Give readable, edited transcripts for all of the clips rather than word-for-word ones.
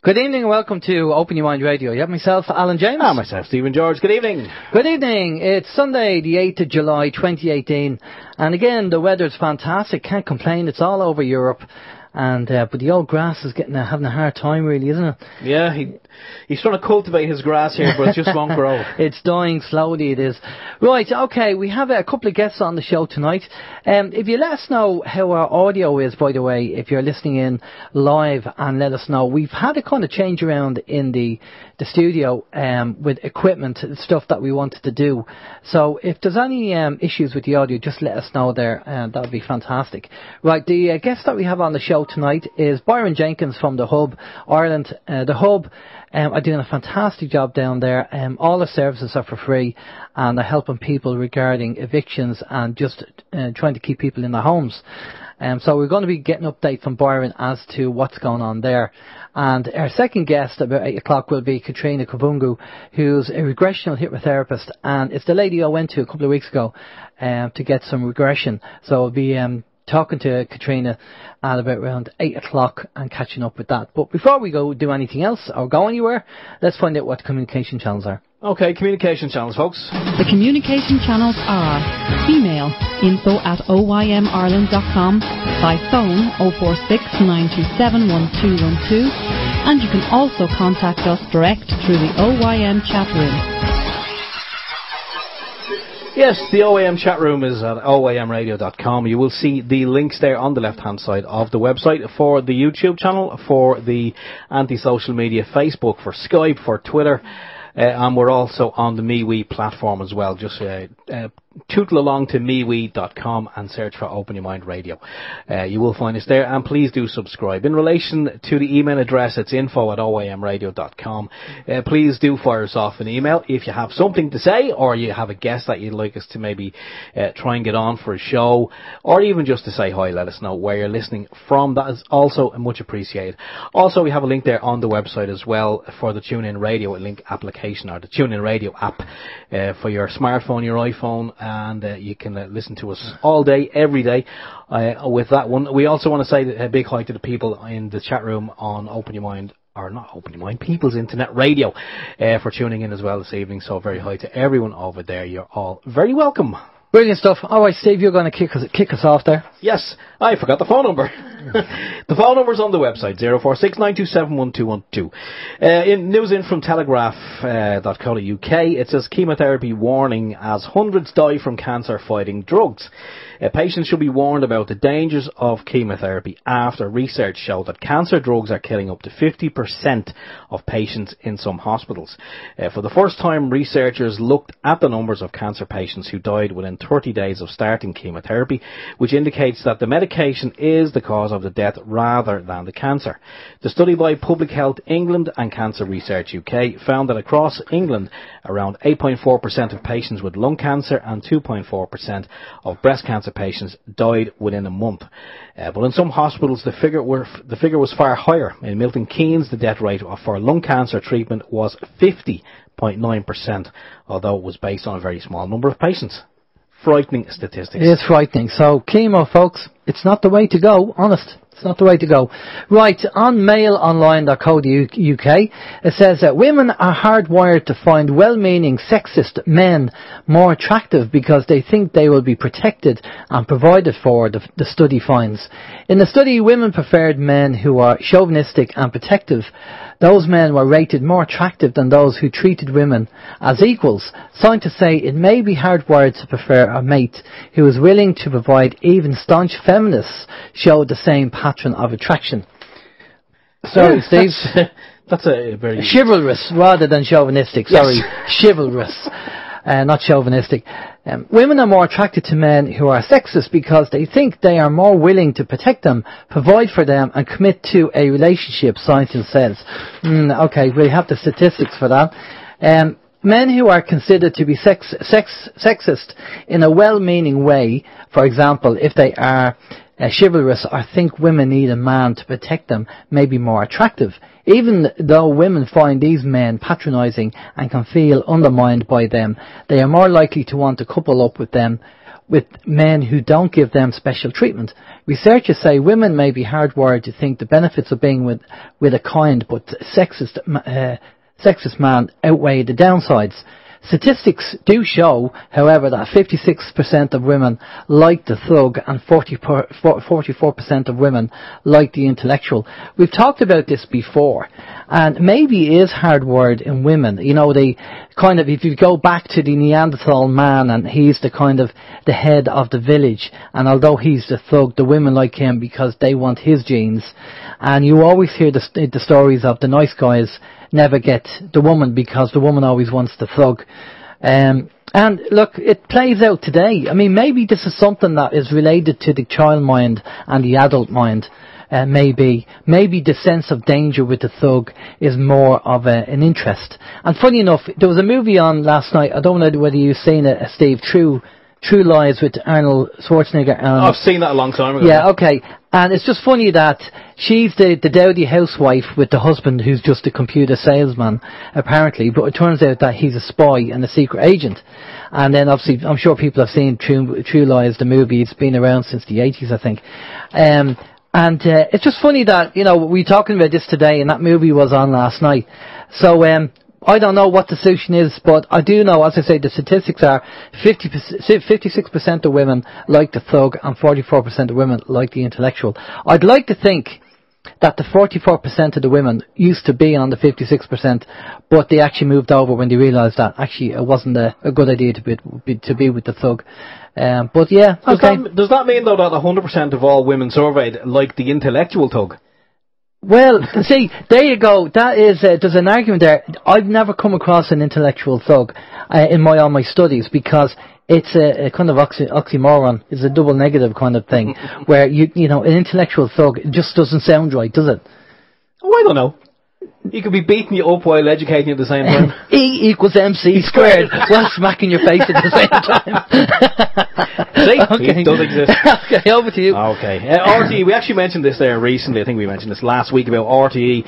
Good evening and welcome to Open Your Mind Radio. You have myself, Alan James. And myself, Stephen George. Good evening. Good evening. It's Sunday, the 8th of July, 2018. And again, the weather's fantastic. Can't complain. It's all over Europe. And but the old grass is having a hard time, really, isn't it? Yeah, he's trying to cultivate his grass here, but it just won't grow. It's dying slowly, it is. Right, okay, we have a couple of guests on the show tonight. If you let us know how our audio is, by the way, if you're listening in live, and let us know. We've had a kind of change around in the studio with equipment, stuff that we wanted to do. So if there's any issues with the audio, just let us know there, and that would be fantastic. Right, the guest that we have on the show tonight is Byron Jenkins from the Hub, Ireland. The Hub are doing a fantastic job down there. All the services are for free, and they're helping people regarding evictions and just trying to keep people in their homes. So we're going to be getting an update from Byron as to what's going on there. And our second guest about 8 o'clock will be Katherina Kavungu, who's a regressional hypnotherapist, and it's the lady I went to a couple of weeks ago to get some regression. So I'll be talking to Katherina at about around 8 o'clock and catching up with that. But before we go do anything else or go anywhere, let's find out what the communication channels are. Okay, communication channels, folks. The communication channels are email info@oymireland.com, by phone 046 927 1212, and you can also contact us direct through the OYM chat room. Yes, the OYM chat room is at oymradio.com. You will see the links there on the left-hand side of the website for the YouTube channel, for the anti-social media, Facebook, for Skype, for Twitter. And we're also on the MeWe platform as well. Just tootle along to MeWe.com and search for Open Your Mind Radio. You will find us there, and please do subscribe. In relation to the email address, it's info@oymradio.com. Please do fire us off an email if you have something to say, or you have a guest that you'd like us to maybe try and get on for a show, or even just to say hi. Let us know where you're listening from. That is also much appreciated. Also, we have a link there on the website as well for the TuneIn Radio link application, or the TuneIn Radio app for your smartphone, your iPhone, and you can listen to us all day, every day with that one. We also want to say a big hi to the people in the chat room on Open Your Mind, or not Open Your Mind, People's Internet Radio, for tuning in as well this evening. So very hi to everyone over there. You're all very welcome. Brilliant stuff. All right, Steve, you're going to kick us off there. Yes, I forgot the phone number. The phone number's on the website, 046 927 1212. News in from telegraph.co.uk. It says chemotherapy warning as hundreds die from cancer fighting drugs. Patients should be warned about the dangers of chemotherapy after research showed that cancer drugs are killing up to 50% of patients in some hospitals. For the first time, researchers looked at the numbers of cancer patients who died within 30 days of starting chemotherapy, which indicates that the medication is the cause of the death rather than the cancer. The study by Public Health England and Cancer Research UK found that across England, around 8.4% of patients with lung cancer and 2.4% of breast cancer patients died within a month. But in some hospitals, the figure was far higher. In Milton Keynes, the death rate for lung cancer treatment was 50.9%, although it was based on a very small number of patients. Frightening statistics. It is frightening. So chemo, folks, it's not the way to go, honest. It's not the way to go. Right, on mailonline.co.uk, it says that women are hardwired to find well-meaning sexist men more attractive because they think they will be protected and provided for, the study finds. In the study, women preferred men who are chauvinistic and protective. Those men were rated more attractive than those who treated women as equals. Scientists say it may be hardwired to prefer a mate who is willing to provide. Even staunch feminists show the same pattern of attraction. Sorry, Steve. That's a very... Chivalrous rather than chauvinistic. Sorry, yes. Chivalrous. Not chauvinistic. Women are more attracted to men who are sexist because they think they are more willing to protect them, provide for them, and commit to a relationship, scientists says. Okay, we have the statistics for that. Men who are considered to be sexist in a well-meaning way, for example, if they are chivalrous or think women need a man to protect them, may be more attractive. Even though women find these men patronising and can feel undermined by them, they are more likely to want to couple up with them with men who don't give them special treatment. Researchers say women may be hardwired to think the benefits of being with a kind but sexist man outweigh the downsides. Statistics do show, however, that 56% of women like the thug and 44% of women like the intellectual. We've talked about this before, and maybe it is hardwired in women. You know, they kind of, if you go back to the Neanderthal man, and he's the kind of the head of the village, and although he's the thug, the women like him because they want his genes. And you always hear the stories of the nice guys never get the woman because the woman always wants the thug. And look, it plays out today. I mean, maybe this is something that is related to the child mind and the adult mind. Maybe the sense of danger with the thug is more of an interest. And funny enough, there was a movie on last night. I don't know whether you've seen it, Steve. True Lies with Arnold Schwarzenegger. I've seen that a long time ago. Yeah, okay. And it's just funny that she's the dowdy housewife with the husband who's just a computer salesman, apparently, but it turns out that he's a spy and a secret agent. And then obviously, I'm sure people have seen True Lies, the movie. It's been around since the 80s, I think. And it's just funny that, you know, we're talking about this today, and that movie was on last night. So, I don't know what the solution is, but I do know, as I say, the statistics are 56% of women like the thug and 44% of women like the intellectual. I'd like to think that the 44% of the women used to be on the 56%, but they actually moved over when they realised that actually it wasn't a good idea to be with the thug. But yeah, okay. Does that mean, though, that 100% of all women surveyed like the intellectual thug? Well, see, there you go. That is, there's an argument there. I've never come across an intellectual thug in all my studies, because it's a kind of oxymoron. It's a double negative kind of thing, where you know, an intellectual thug just doesn't sound right, does it? Oh, I don't know. You could be beating you up while educating you at the same time. E equals MC squared, while smacking your face at the same time. See? Okay. It does exist. Okay, over to you. Okay. RTE, we actually mentioned this there recently. I think we mentioned this last week about RTE.ie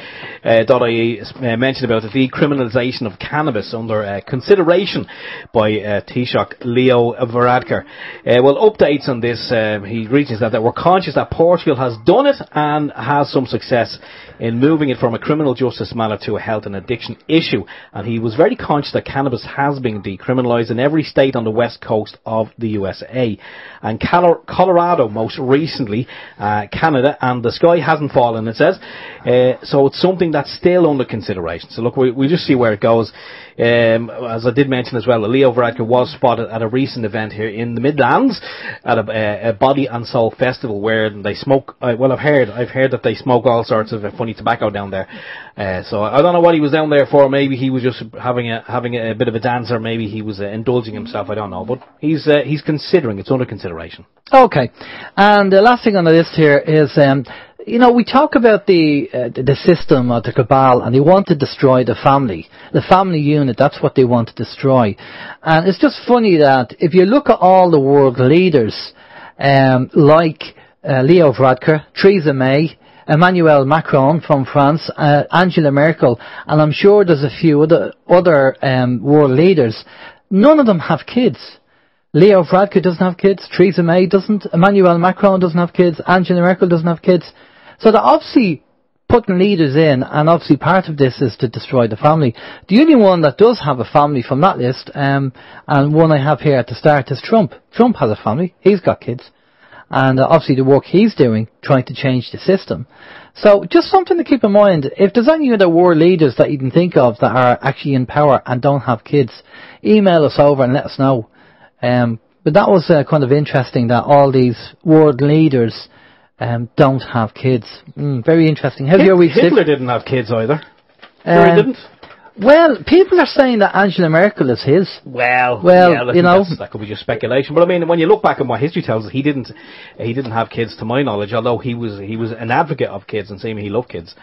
mentioned about the decriminalisation of cannabis under consideration by Taoiseach Leo Varadkar. Well, updates on this, he reaches that we're conscious that Portugal has done it and has some success in moving it from a criminal justice matter to a health and addiction issue. And he was very conscious that cannabis has been decriminalised in every state on the west coast of the USA. And Colorado, most recently, Canada, and the sky hasn't fallen, it says. So it's something that's still under consideration. So look, we'll just see where it goes. As I did mention as well, Leo Varadkar was spotted at a recent event here in the Midlands at a body and soul festival where they smoke. Well, I've heard that they smoke all sorts of funny tobacco down there. So I don't know what he was down there for. Maybe he was just having a bit of a dance, or maybe he was indulging himself. I don't know, but he's considering. It's under consideration. Okay, and the last thing on the list here is. You know, we talk about the system or the cabal, and they want to destroy the family unit. That's what they want to destroy. And it's just funny that if you look at all the world leaders, like Leo Varadkar, Theresa May, Emmanuel Macron from France, Angela Merkel, and I'm sure there's a few other world leaders, none of them have kids. Leo Varadkar doesn't have kids, Theresa May doesn't, Emmanuel Macron doesn't have kids, Angela Merkel doesn't have kids. So they're obviously putting leaders in, and obviously part of this is to destroy the family. The only one that does have a family from that list, and one I have here at the start, is Trump. Trump has a family, he's got kids, and obviously the work he's doing, trying to change the system. So just something to keep in mind. If there's any other world leaders that you can think of that are actually in power and don't have kids, email us over and let us know. But that was kind of interesting that all these world leaders don't have kids. Very interesting. How's your week, Hitler didn't have kids either. Sure, he didn't. Well, people are saying that Angela Merkel is his. Well, yeah, you know, that could be just speculation. But I mean, when you look back at what history tells us, he didn't have kids, to my knowledge. Although he was an advocate of kids and saying he loved kids.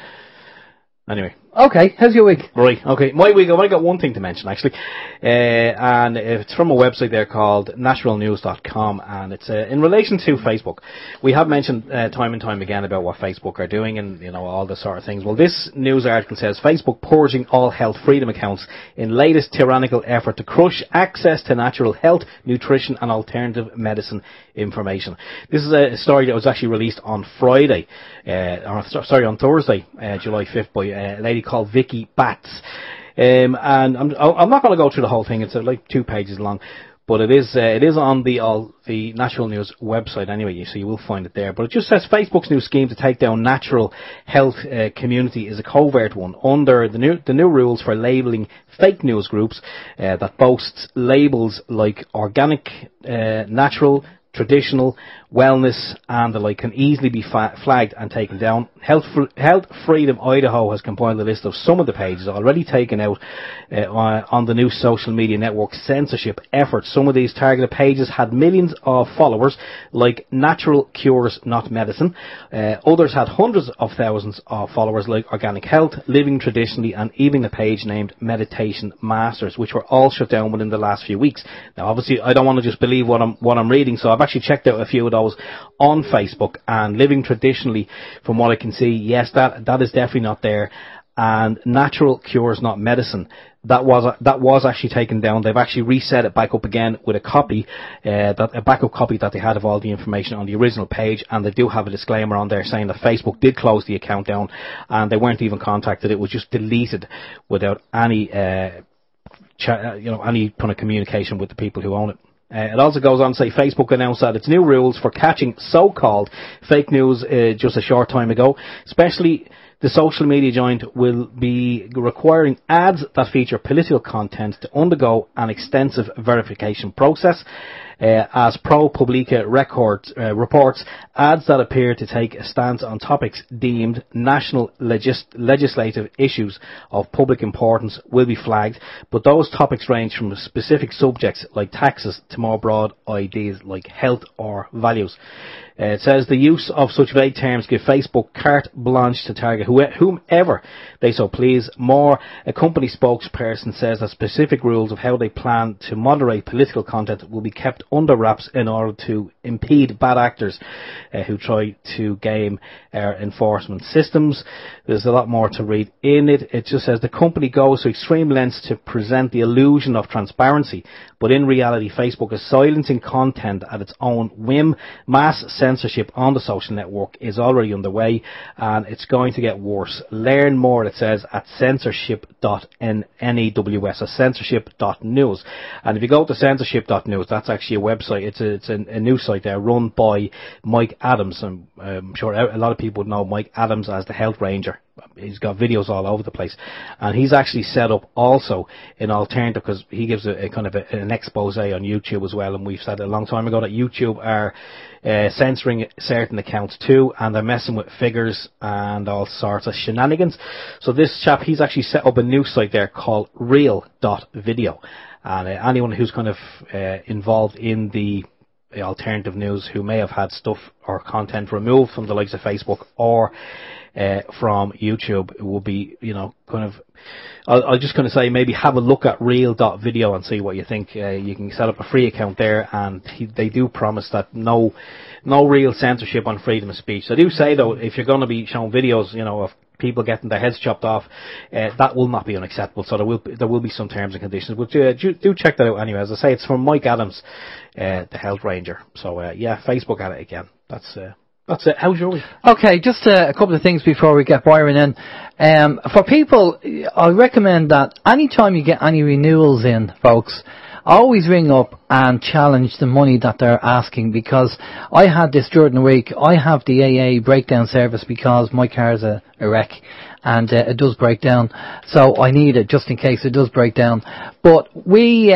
Anyway. Okay, how's your week? Right, okay. My week, I've only got one thing to mention, actually. And it's from a website there called naturalnews.com, and it's in relation to Facebook. We have mentioned time and time again about what Facebook are doing and, you know, all this sort of things. Well, this news article says Facebook purging all health freedom accounts in latest tyrannical effort to crush access to natural health, nutrition and alternative medicine information. This is a story that was actually released on Friday, on Thursday, July 5th, by a lady called Vicky Batts. And I'm not going to go through the whole thing. It's like 2 pages long, but it is on the Natural News website anyway, so you will find it there. But it just says Facebook's new scheme to take down natural health community is a covert one under the new rules for labelling fake news groups that boasts labels like organic, natural, traditional, wellness and the like can easily be flagged and taken down. Health Freedom Idaho has compiled a list of some of the pages already taken out on the new social media network censorship efforts. Some of these targeted pages had millions of followers, like Natural Cures Not Medicine. Others had hundreds of thousands of followers, like Organic Health, Living Traditionally, and even a page named Meditation Masters, which were all shut down within the last few weeks. Now, obviously, I don't want to just believe what I'm reading, so I've actually checked out a few of those on Facebook, and Living Traditionally, from what I can see, yes, that is definitely not there. And Natural Cures Not Medicine, that was actually taken down. They've actually reset it back up again with a backup copy that they had of all the information on the original page, and they do have a disclaimer on there saying that Facebook did close the account down and they weren't even contacted. It was just deleted without any any kind of communication with the people who own it. It also goes on to say Facebook announced that its new rules for catching so-called fake news just a short time ago, especially the social media giant, will be requiring ads that feature political content to undergo an extensive verification process. As ProPublica reports, ads that appear to take a stance on topics deemed national legislative issues of public importance will be flagged, but those topics range from specific subjects like taxes to more broad ideas like health or values. It says the use of such vague terms give Facebook carte blanche to target whomever they so please. More, a company spokesperson says that specific rules of how they plan to moderate political content will be kept under wraps in order to impede bad actors who try to game our enforcement systems. There's a lot more to read in it. It just says the company goes to extreme lengths to present the illusion of transparency, but in reality Facebook is silencing content at its own whim. Mass censorship on the social network is already underway, and it's going to get worse. Learn more, it says, at censorship.news, so censorship.news. And if you go to censorship.news, that's actually a website. It's a news site there run by Mike Adams. And I'm sure a lot of people would know Mike Adams as the Health Ranger. He's got videos all over the place, and he's actually set up also an alternative, because he gives a kind of an expose on YouTube as well. And we've said a long time ago that YouTube are censoring certain accounts too, and they're messing with figures and all sorts of shenanigans. So this chap, he's actually set up a new site there called real.video, and anyone who's kind of involved in the alternative news who may have had stuff or content removed from the likes of Facebook or from YouTube, it will be, kind of, I'll just kind of say maybe have a look at real.video and see what you think. You can set up a free account there, and they do promise that no real censorship on freedom of speech. They do say, though, if you're going to be showing videos, of people getting their heads chopped off, that will not be unacceptable. So there will be some terms and conditions. But do check that out anyway. As I say, it's from Mike Adams, the Health Ranger. So Facebook at it again. That's it. How's your week? Okay, just a couple of things before we get Byron in. For people, I recommend that anytime you get any renewals in, folks, always ring up and challenge the money that they're asking, because I had this during the week. I have the AA breakdown service because my car is a wreck, and it does break down, so I need it just in case it does break down. But we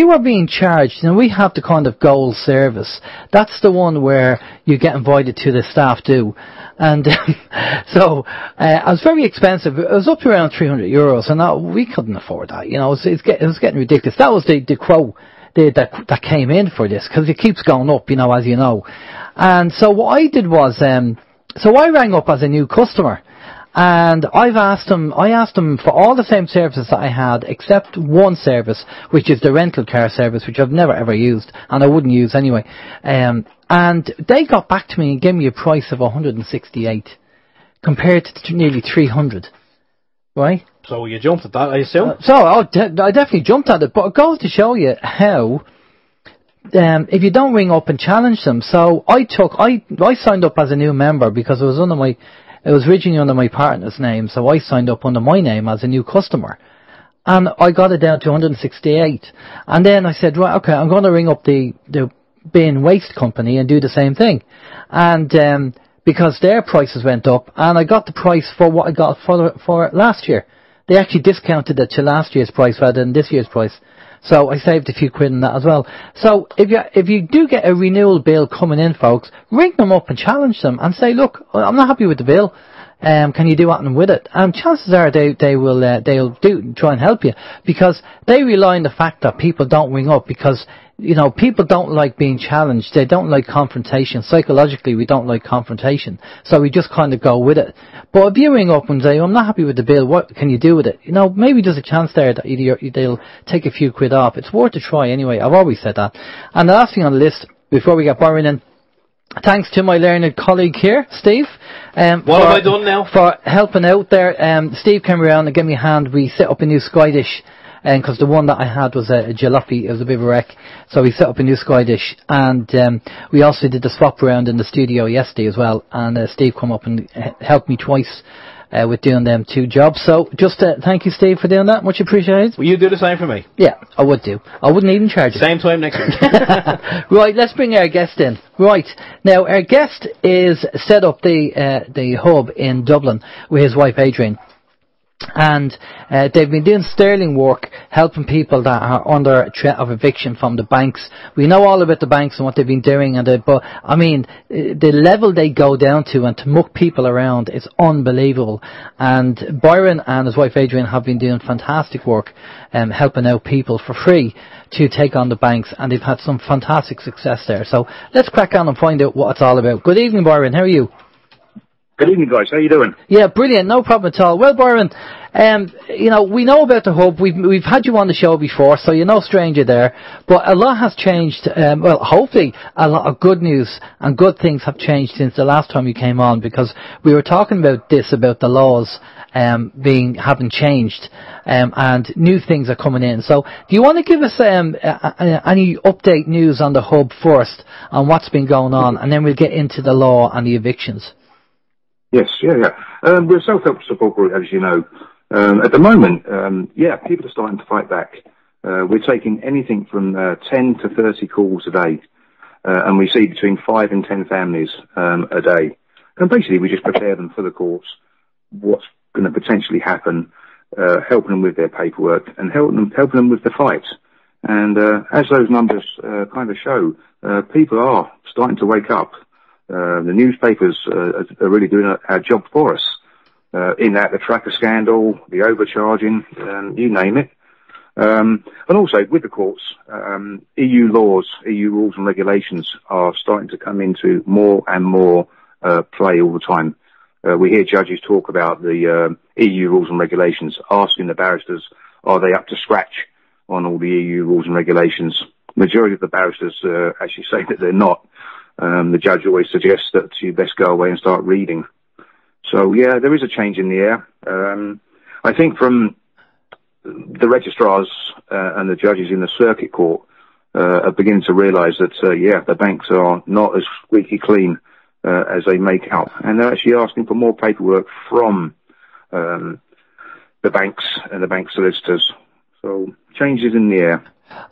were being charged, and we have the kind of gold service. That's the one where you get invited to, the staff do. And so it was very expensive. It was up to around €300, and we couldn't afford that. It was getting ridiculous. That was the quote that came in for this, because it keeps going up, as you know. And so what I did was, so I rang up as a new customer, And I asked them for all the same services that I had, except one service, which is the rental car service, which I've never ever used, and I wouldn't use anyway. And they got back to me and gave me a price of 168, compared to nearly 300, right? So you jumped at that, I assume? I definitely jumped at it, but it goes to show you how, if you don't ring up and challenge them. So I signed up as a new member because it was originally under my partner's name, so I signed up under my name as a new customer. And I got it down to 168. And then I said, right, okay, I'm going to ring up the bin waste company and do the same thing. And because their prices went up, and I got the price for what I got for last year. They actually discounted it to last year's price rather than this year's price. So I saved a few quid on that as well. So if you do get a renewal bill coming in, folks, ring them up and challenge them and say, look, I'm not happy with the bill. Can you do anything with it? And chances are they'll try and help you, because they rely on the fact that people don't ring up, because people don't like being challenged. They don't like confrontation. Psychologically, we don't like confrontation. So we just kind of go with it. But if you ring up and say, I'm not happy with the bill, what can you do with it? Maybe there's a chance there that they'll take a few quid off. It's worth a try anyway. I've always said that. And the last thing on the list, before we get Byron in, thanks to my learned colleague here, Steve. What have I done now? For helping out there. Steve came around and gave me a hand. We set up a new Sky dish, because the one that I had was a jalopy. It was a bit of a wreck. So we set up a new Sky dish. And we also did the swap around in the studio yesterday as well. And Steve come up and helped me twice with doing them 2 jobs. So just thank you, Steve, for doing that. Much appreciated. Will you do the same for me? Yeah, I would do. I wouldn't even charge you. Same time next week. Right, let's bring our guest in. Right, now our guest is set up the hub in Dublin with his wife Adrian. And they've been doing sterling work, helping people that are under threat of eviction from the banks. We know all about the banks and what they've been doing, but I mean, the level they go down to and to muck people around is unbelievable. And Byron and his wife Adrian have been doing fantastic work, helping out people for free to take on the banks, and they've had some fantastic success there. So let's crack on and find out what it's all about. Good evening, Byron. How are you? Good evening, guys. How you doing? Yeah, brilliant. No problem at all. Well, Byron, we know about the hub. We've had you on the show before, so you're no stranger there. But a lot has changed. Well, hopefully a lot of good news and good things have changed since the last time you came on, because we were talking about the laws having changed, and new things are coming in. So do you want to give us any update news on the hub first, on what's been going on, and then we'll get into the law and the evictions? Yes, yeah. We're a self-help support group, as you know. At the moment, people are starting to fight back. We're taking anything from 10 to 30 calls a day, and we see between 5 and 10 families a day. And basically, we just prepare them for the courts, what's going to potentially happen, helping them with their paperwork, and helping them with the fight. And as those numbers kind of show, people are starting to wake up. The newspapers are really doing our job for us, in that the tracker scandal, the overcharging, you name it. And also with the courts, EU laws, EU rules and regulations are starting to come into more and more play all the time. We hear judges talk about the EU rules and regulations, asking the barristers, are they up to scratch on all the EU rules and regulations? Majority of the barristers actually say that they're not. The judge always suggests that you best go away and start reading. So, yeah, there is a change in the air. I think from the registrars and the judges in the circuit court are beginning to realise that, the banks are not as squeaky clean as they make out. And they're actually asking for more paperwork from the banks and the bank solicitors. So, changes in the air.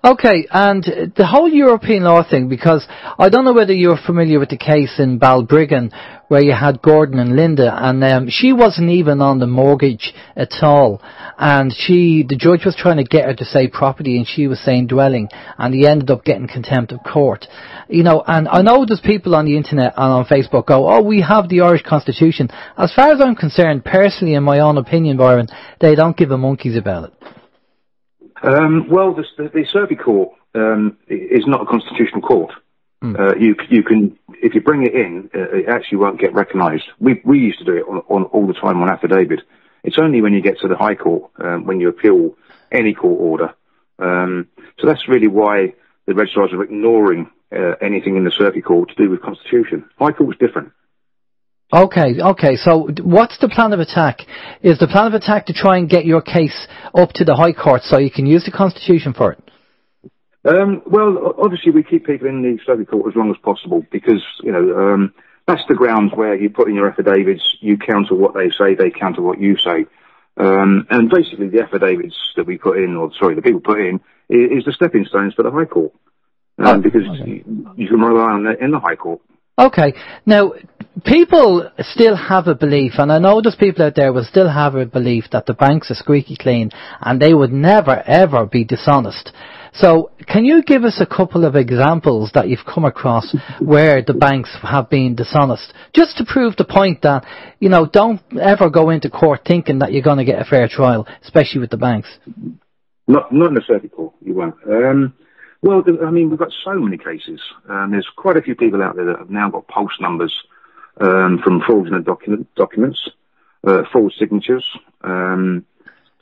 Okay, and the whole European law thing, because I don't know whether you're familiar with the case in Balbriggan where you had Gordon and Linda, and she wasn't even on the mortgage at all, and the judge was trying to get her to say property and she was saying dwelling, and he ended up getting contempt of court. And I know there's people on the internet and on Facebook go, oh, we have the Irish Constitution. As far as I'm concerned, personally, in my own opinion, Byron, they don't give a monkeys about it. Well, the circuit court is not a constitutional court. You can, if you bring it in, it actually won't get recognised. We used to do it on all the time on affidavit. It's only when you get to the High Court, when you appeal any court order. So that's really why the registrars are ignoring anything in the Circuit Court to do with Constitution. High Court's different. Okay. So what's the plan of attack? Is the plan of attack to try and get your case up to the High Court so you can use the Constitution for it? Well, obviously we keep people in the Circuit Court as long as possible because, that's the grounds where you put in your affidavits, you counter what they say, they counter what you say. And basically the affidavits that we put in, the people put in, is the stepping stones for the High Court. Because you can rely on that in the High Court. Okay. Now, people still have a belief, and I know there's people out there will still have a belief that the banks are squeaky clean and they would never, ever be dishonest. So, can you give us a couple of examples that you've come across where the banks have been dishonest? Just to prove the point that, don't ever go into court thinking that you're going to get a fair trial, especially with the banks. Not in the Circuit Court, you won't. Well, we've got so many cases. There's quite a few people out there that have now got pulse numbers from fraudulent documents, false signatures, 2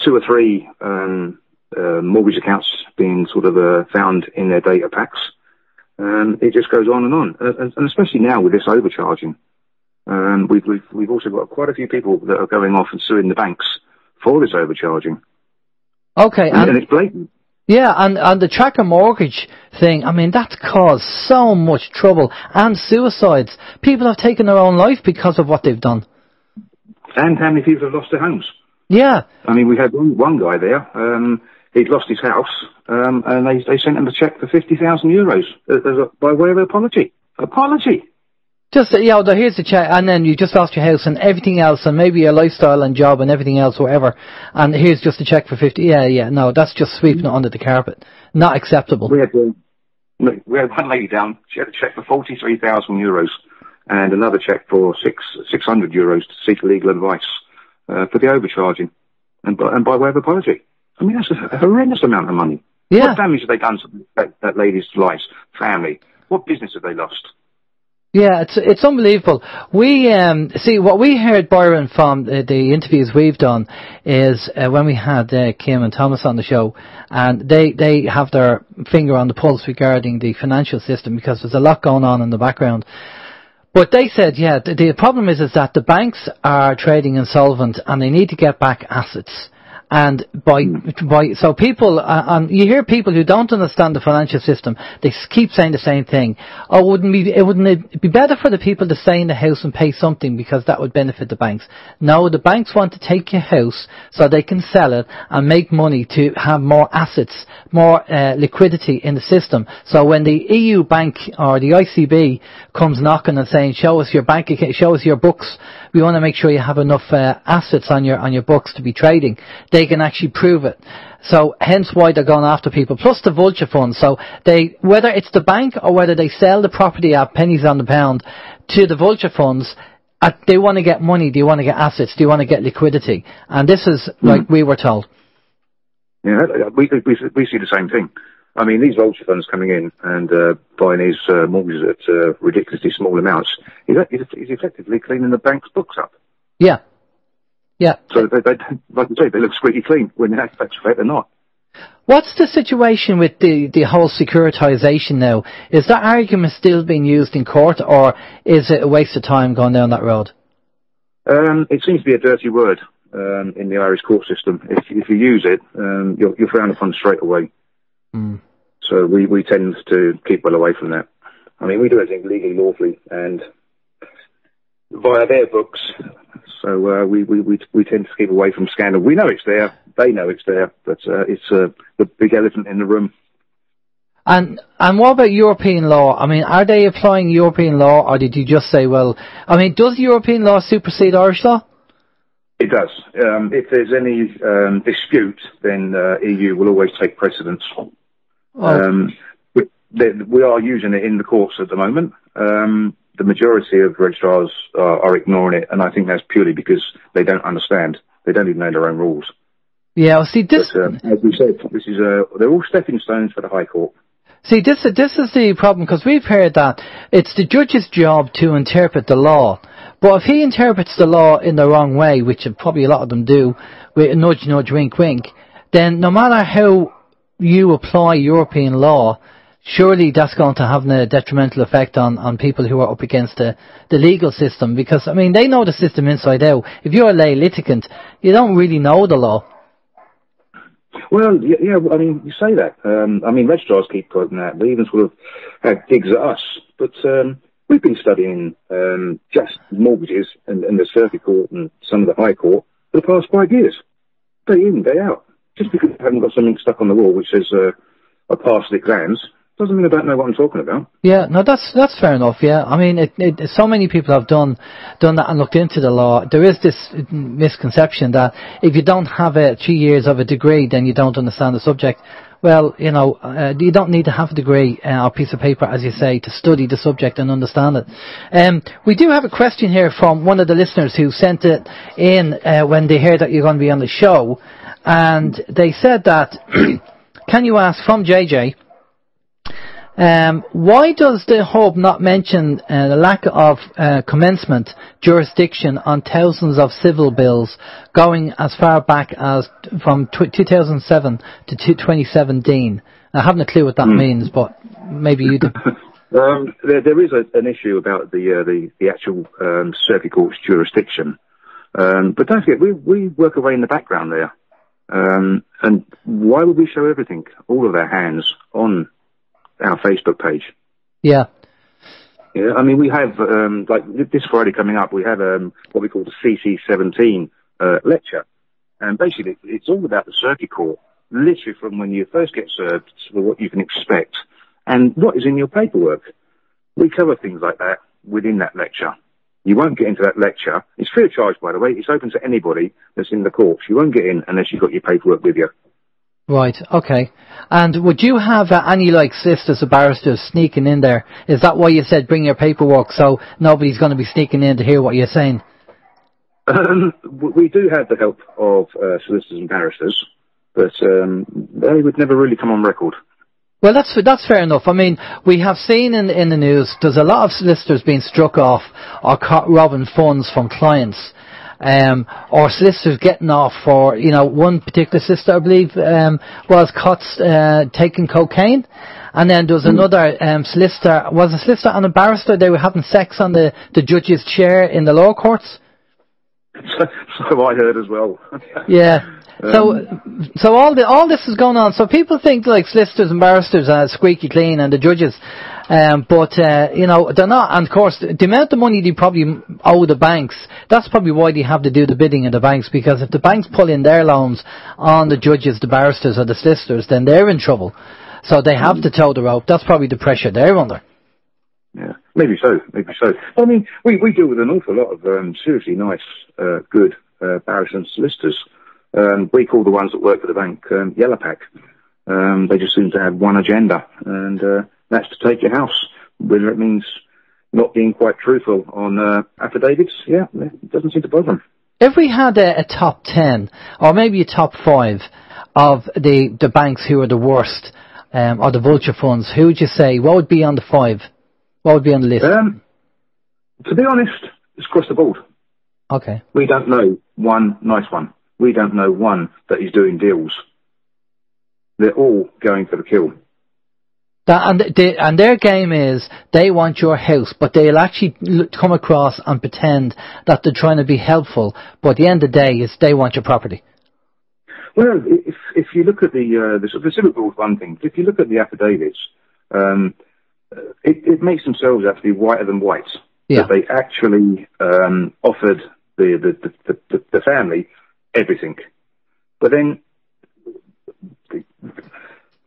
or 3 mortgage accounts being sort of found in their data packs. It just goes on and on, and especially now with this overcharging. We've also got quite a few people that are going off and suing the banks for this overcharging. Okay, and it's blatant. Yeah, and the tracker mortgage thing, that's caused so much trouble and suicides. People have taken their own life because of what they've done. And how many people have lost their homes? Yeah. We had one guy there, he'd lost his house, and they sent him a cheque for €50,000 by way of apology. Apology! Just, here's the check, and then you just lost your house and everything else, and maybe your lifestyle and job and everything else, whatever, and here's just a check for 50. No, that's just sweeping it under the carpet. Not acceptable. We had one lady down, she had a check for €43,000, and another check for €600 to seek legal advice, for the overcharging, and by way of apology. That's a horrendous amount of money. Yeah. What damage have they done to that lady's life, family? What business have they lost? Yeah, it's unbelievable. We see what we heard, Byron, from the interviews we've done is when we had Kim and Thomas on the show, and they have their finger on the pulse regarding the financial system because there's a lot going on in the background. But they said, the problem is that the banks are trading insolvent and they need to get back assets. And so people, and you hear people who don't understand the financial system, they keep saying the same thing. Oh, wouldn't it be better for the people to stay in the house and pay something because that would benefit the banks? No, the banks want to take your house so they can sell it and make money to have more assets, more liquidity in the system. So when the EU bank or the ICB comes knocking and saying, show us your bank account, show us your books, we want to make sure you have enough assets on your books to be trading, they can actually prove it. So hence why they're going after people. Plus the vulture funds. So whether it's the bank or whether they sell the property at pennies on the pound to the vulture funds, they want to get money, they want to get assets, they want to get liquidity. And this is like we were told. Yeah, we see the same thing. These vulture funds coming in and buying these mortgages at ridiculously small amounts, he's effectively cleaning the bank's books up. Yeah. Yeah. So they like I say, they look squeaky clean when in actual fact they're not. What's the situation with the whole securitisation now? Is that argument still being used in court, or is it a waste of time going down that road? It seems to be a dirty word in the Irish court system. If you use it, you're frowned upon straight away. So we tend to keep well away from that. We do everything legally, lawfully, and via their books. So we tend to keep away from scandal. We know it's there, they know it's there, but it's the big elephant in the room. And what about European law? Are they applying European law, or did you just say, does European law supersede Irish law? It does. If there's any dispute, then EU will always take precedence. We are using it in the courts at the moment. The majority of registrars are ignoring it, and I think that's purely because they don't understand. They don't even know their own rules. Yeah, see, this... But, as we said, they're all stepping stones for the High Court. See, this is the problem, because we've heard that it's the judge's job to interpret the law. But if he interprets the law in the wrong way, which probably a lot of them do, with a nudge, nudge, wink, wink, then no matter how you apply European law, surely that's going to have a detrimental effect on people who are up against the legal system. Because, I mean, they know the system inside out. If you're a lay litigant, you don't really know the law. Well, yeah, I mean, you say that. I mean, registrars keep quoting that. They even sort of had digs at us. But we've been studying just mortgages and the circuit court and some of the high court for the past 5 years. Day in, day out. Just because I haven't got something stuck on the wall which says I passed the exams doesn't mean I don't know what I'm talking about. Yeah, no, that's fair enough, yeah. I mean, so many people have done that and looked into the law. There is this misconception that if you don't have 3 years of a degree, then you don't understand the subject. Well, you know, you don't need to have a degree or a piece of paper, as you say, to study the subject and understand it. We do have a question here from one of the listeners who sent it in when they heard that you're going to be on the show. And they said that, can you ask, from JJ, why does the Hub not mention the lack of commencement jurisdiction on thousands of civil bills going as far back as from 2007 to 2017? I haven't a clue what that means, but maybe you do. There is an issue about the actual circuit court's jurisdiction, but don't forget we work away in the background there. And why would we show everything, all of our hands, on our Facebook page? Yeah. Yeah, I mean, we have, like this Friday coming up, we have what we call the CC17 lecture. And basically, it's all about the circuit court, literally from when you first get served to what you can expect and what is in your paperwork. We cover things like that within that lecture. You won't get into that lecture. It's free of charge, by the way. It's open to anybody that's in the course. You won't get in unless you've got your paperwork with you. Right, okay. And would you have any, like, solicitors or barristers sneaking in there? Is that why you said bring your paperwork, so nobody's going to be sneaking in to hear what you're saying? We do have the help of solicitors and barristers, but they would never really come on record. Well, that's fair enough. I mean, we have seen in the news, there's a lot of solicitors being struck off or caught robbing funds from clients, or solicitors getting off for, you know, one particular solicitor, I believe, was caught taking cocaine, and then there was another solicitor, was a solicitor and a barrister, they were having sex on the judge's chair in the lower courts. So I heard as well. Yeah. So all this is going on. So people think like solicitors and barristers are squeaky clean, and the judges, but you know, they're not. And of course, the amount of money they probably owe the banks, that's probably why they have to do the bidding of the banks. Because if the banks pull in their loans on the judges, the barristers, or the solicitors, then they're in trouble. So they have to toe the rope. That's probably the pressure they're under. Yeah, maybe so. I mean, we deal with an awful lot of seriously nice, good barristers and solicitors. We call the ones that work for the bank Yellow Pack. They just seem to have one agenda, and that's to take your house. Whether it means not being quite truthful on affidavits, yeah, it doesn't seem to bother them. If we had a top 10, or maybe a top 5 of the banks who are the worst, or the vulture funds, who would you say, what would be on the 5? What would be on the list? To be honest, it's across the board. Okay. We don't know one nice one. We don't know one that is doing deals. They're all going for the kill. And their game is they want your house, but they'll actually come across and pretend that they're trying to be helpful. But at the end of the day, it's they want your property. Well, if you look at the civil law is one thing. If you look at the affidavits, it makes themselves out to be whiter than white. Yeah. That they actually offered the family everything. But then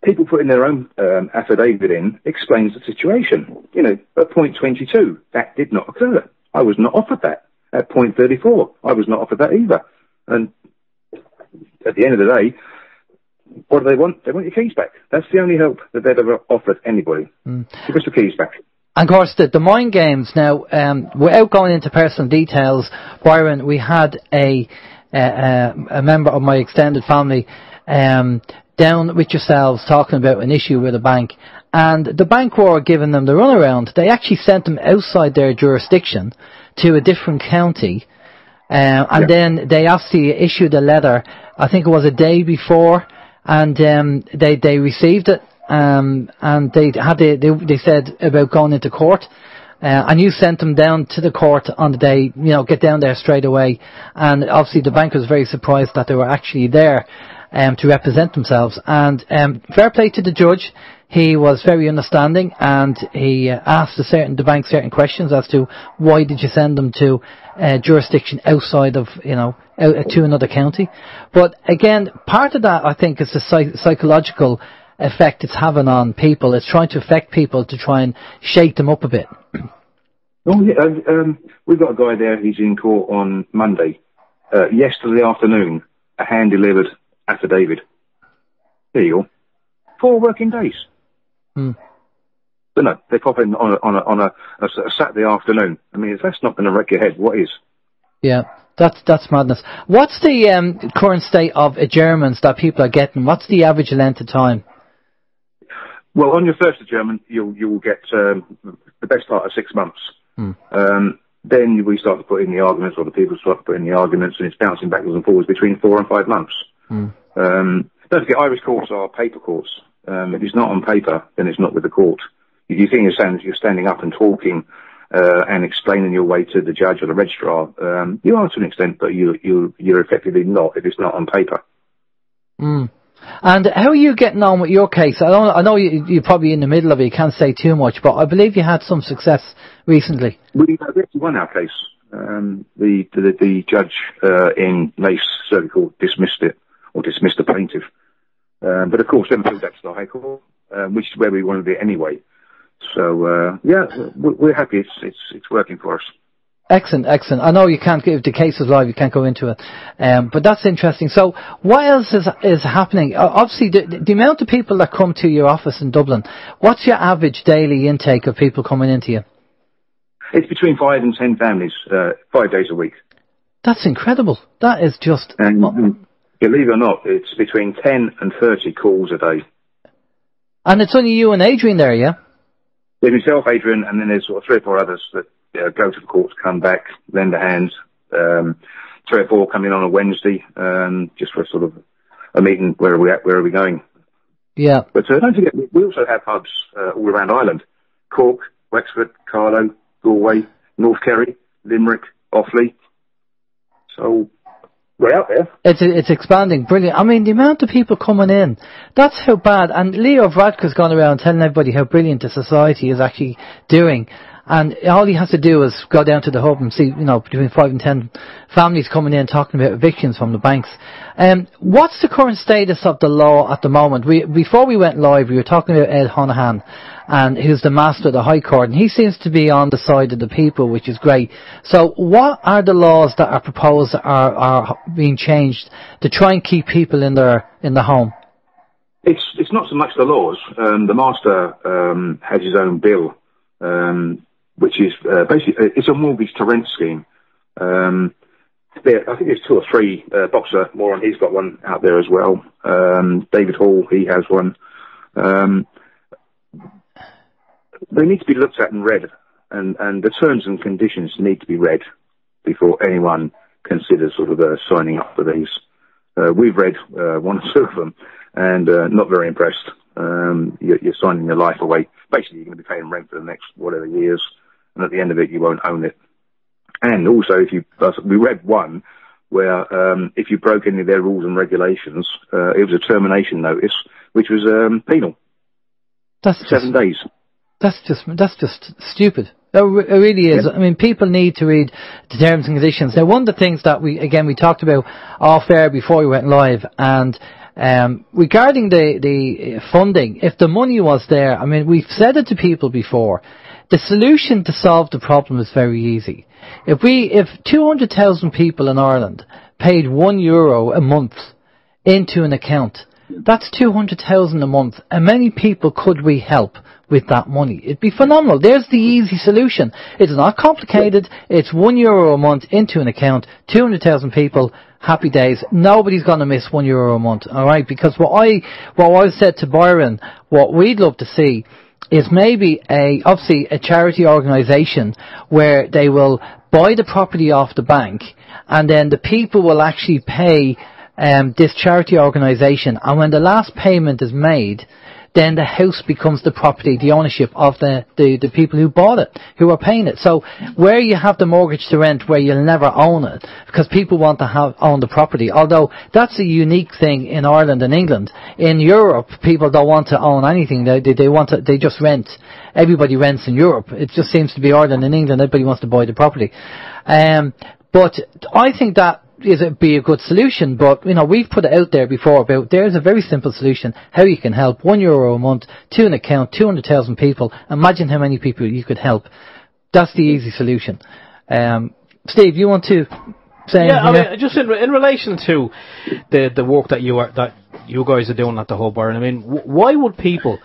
people putting their own affidavit in explains the situation. You know, at point 22, that did not occur. I was not offered that. At point 34, I was not offered that either. And at the end of the day, what do they want? They want your keys back. That's the only help that they've ever offered anybody. Give us the keys back. And of course, the mind games now, without going into personal details, Byron, we had a member of my extended family down with yourselves talking about an issue with a bank, and the bank were giving them the runaround. They actually sent them outside their jurisdiction to a different county, and then they actually issued a letter, I think it was a day before, and they received it, and they said about going into court. And you sent them down to the court on the day, get down there straight away. And obviously the bank was very surprised that they were actually there to represent themselves. And fair play to the judge. He was very understanding, and he asked the bank certain questions as to why did you send them to jurisdiction outside of, to another county. But again, part of that, I think, is the psychological effect it's having on people. It's trying to affect people to try and shake them up a bit. Oh, yeah. We've got a guy there. He's in court on Monday. Yesterday afternoon, a hand-delivered affidavit. There you go. 4 working days. But no, they pop in on a Saturday afternoon. I mean, if that's not going to wreck your head, what is? Yeah, that's madness. What's the current state of adjournments that people are getting? What's the average length of time? Well, on your first adjournment, you will get the best part of 6 months. Then we start to put in the arguments, or the people start to put in the arguments, and it's bouncing backwards and forwards between 4 and 5 months. Don't forget, Irish courts are paper courts. If it's not on paper, then it's not with the court. If you think you're standing up and talking and explaining your way to the judge or the registrar, you are to an extent, but you're effectively not if it's not on paper. And how are you getting on with your case? I know you're probably in the middle of it, you can't say too much, but I believe you had some success recently. We actually won our case. The judge in Lace Circuit Court dismissed the plaintiff. But of course, then appealed that to the High Court, which is where we wanted it anyway. So, we're happy it's working for us. Excellent. I know you can't, if the case is live, you can't go into it. But that's interesting. So what else is happening? Obviously, the amount of people that come to your office in Dublin, what's your average daily intake of people coming into you? It's between 5 and 10 families, 5 days a week. That's incredible. That is just... And believe it or not, it's between 10 and 30 calls a day. And it's only you and Adrian there, yeah? There's myself, Adrian, and then there's sort of 3 or 4 others that go to the courts, come back, lend a hand. 3 or 4 come in on a Wednesday, just for sort of a meeting. Where are we going? Yeah. But don't forget, we also have hubs all around Ireland: Cork, Wexford, Carlow, Galway, North Kerry, Limerick, Offaly. So we're out there. It's expanding. Brilliant. I mean, the amount of people coming in, that's how bad. And Leo Varadkar's gone around telling everybody how brilliant the society is actually doing. And all he has to do is go down to the hub and see, between 5 and 10 families coming in talking about evictions from the banks. What's the current status of the law at the moment? Before we went live, we were talking about Ed Honohan, and who's the master of the High Court, and he seems to be on the side of the people, which is great. So what are the laws that are proposed that are being changed to try and keep people in the home? It's not so much the laws. The master has his own bill, which is basically it's a mortgage to rent scheme. I think there's 2 or 3. Boxer Moran, he's got one out there as well. David Hall, he has one. They need to be looked at and read, and the terms and conditions need to be read before anyone considers sort of signing up for these. We've read 1 or 2 of them, and not very impressed. You're signing your life away. Basically, you're going to be paying rent for the next whatever years, and at the end of it, you won't own it. And also, we read one where if you broke any of their rules and regulations, it was a termination notice, which was penal. That's 7 days. That's just stupid. It really is. Yeah. I mean, people need to read the terms and conditions. Now, one of the things that we talked about off air before we went live, and regarding the funding, if the money was there, I mean, we've said it to people before, the solution to solve the problem is very easy. If 200,000 people in Ireland paid €1 a month into an account, that's 200,000 a month. And many people could we help with that money? It'd be phenomenal. There's the easy solution. It's not complicated. It's €1 a month into an account. 200,000 people. Happy days. Nobody's going to miss €1 a month. All right. Because what I said to Byron, what we'd love to see is maybe obviously a charity organisation where they will buy the property off the bank, and then the people will actually pay this charity organisation, and when the last payment is made, then the house becomes the property, the ownership of the people who bought it, who are paying it. So where you have the mortgage to rent, where you'll never own it, because people want to own the property, although that's a unique thing in Ireland and England. In Europe, people don't want to own anything. They just rent. Everybody rents in Europe. It just seems to be Ireland and England, everybody wants to buy the property. But I think that be a good solution, but we've put it out there before about there's a very simple solution how you can help. €1 a month to an account, 200,000 people. Imagine how many people you could help. That's the easy solution. Steve, you want to say? Yeah, I mean, just in relation to the work that you guys are doing at the Hub, Byron. I mean, why would people?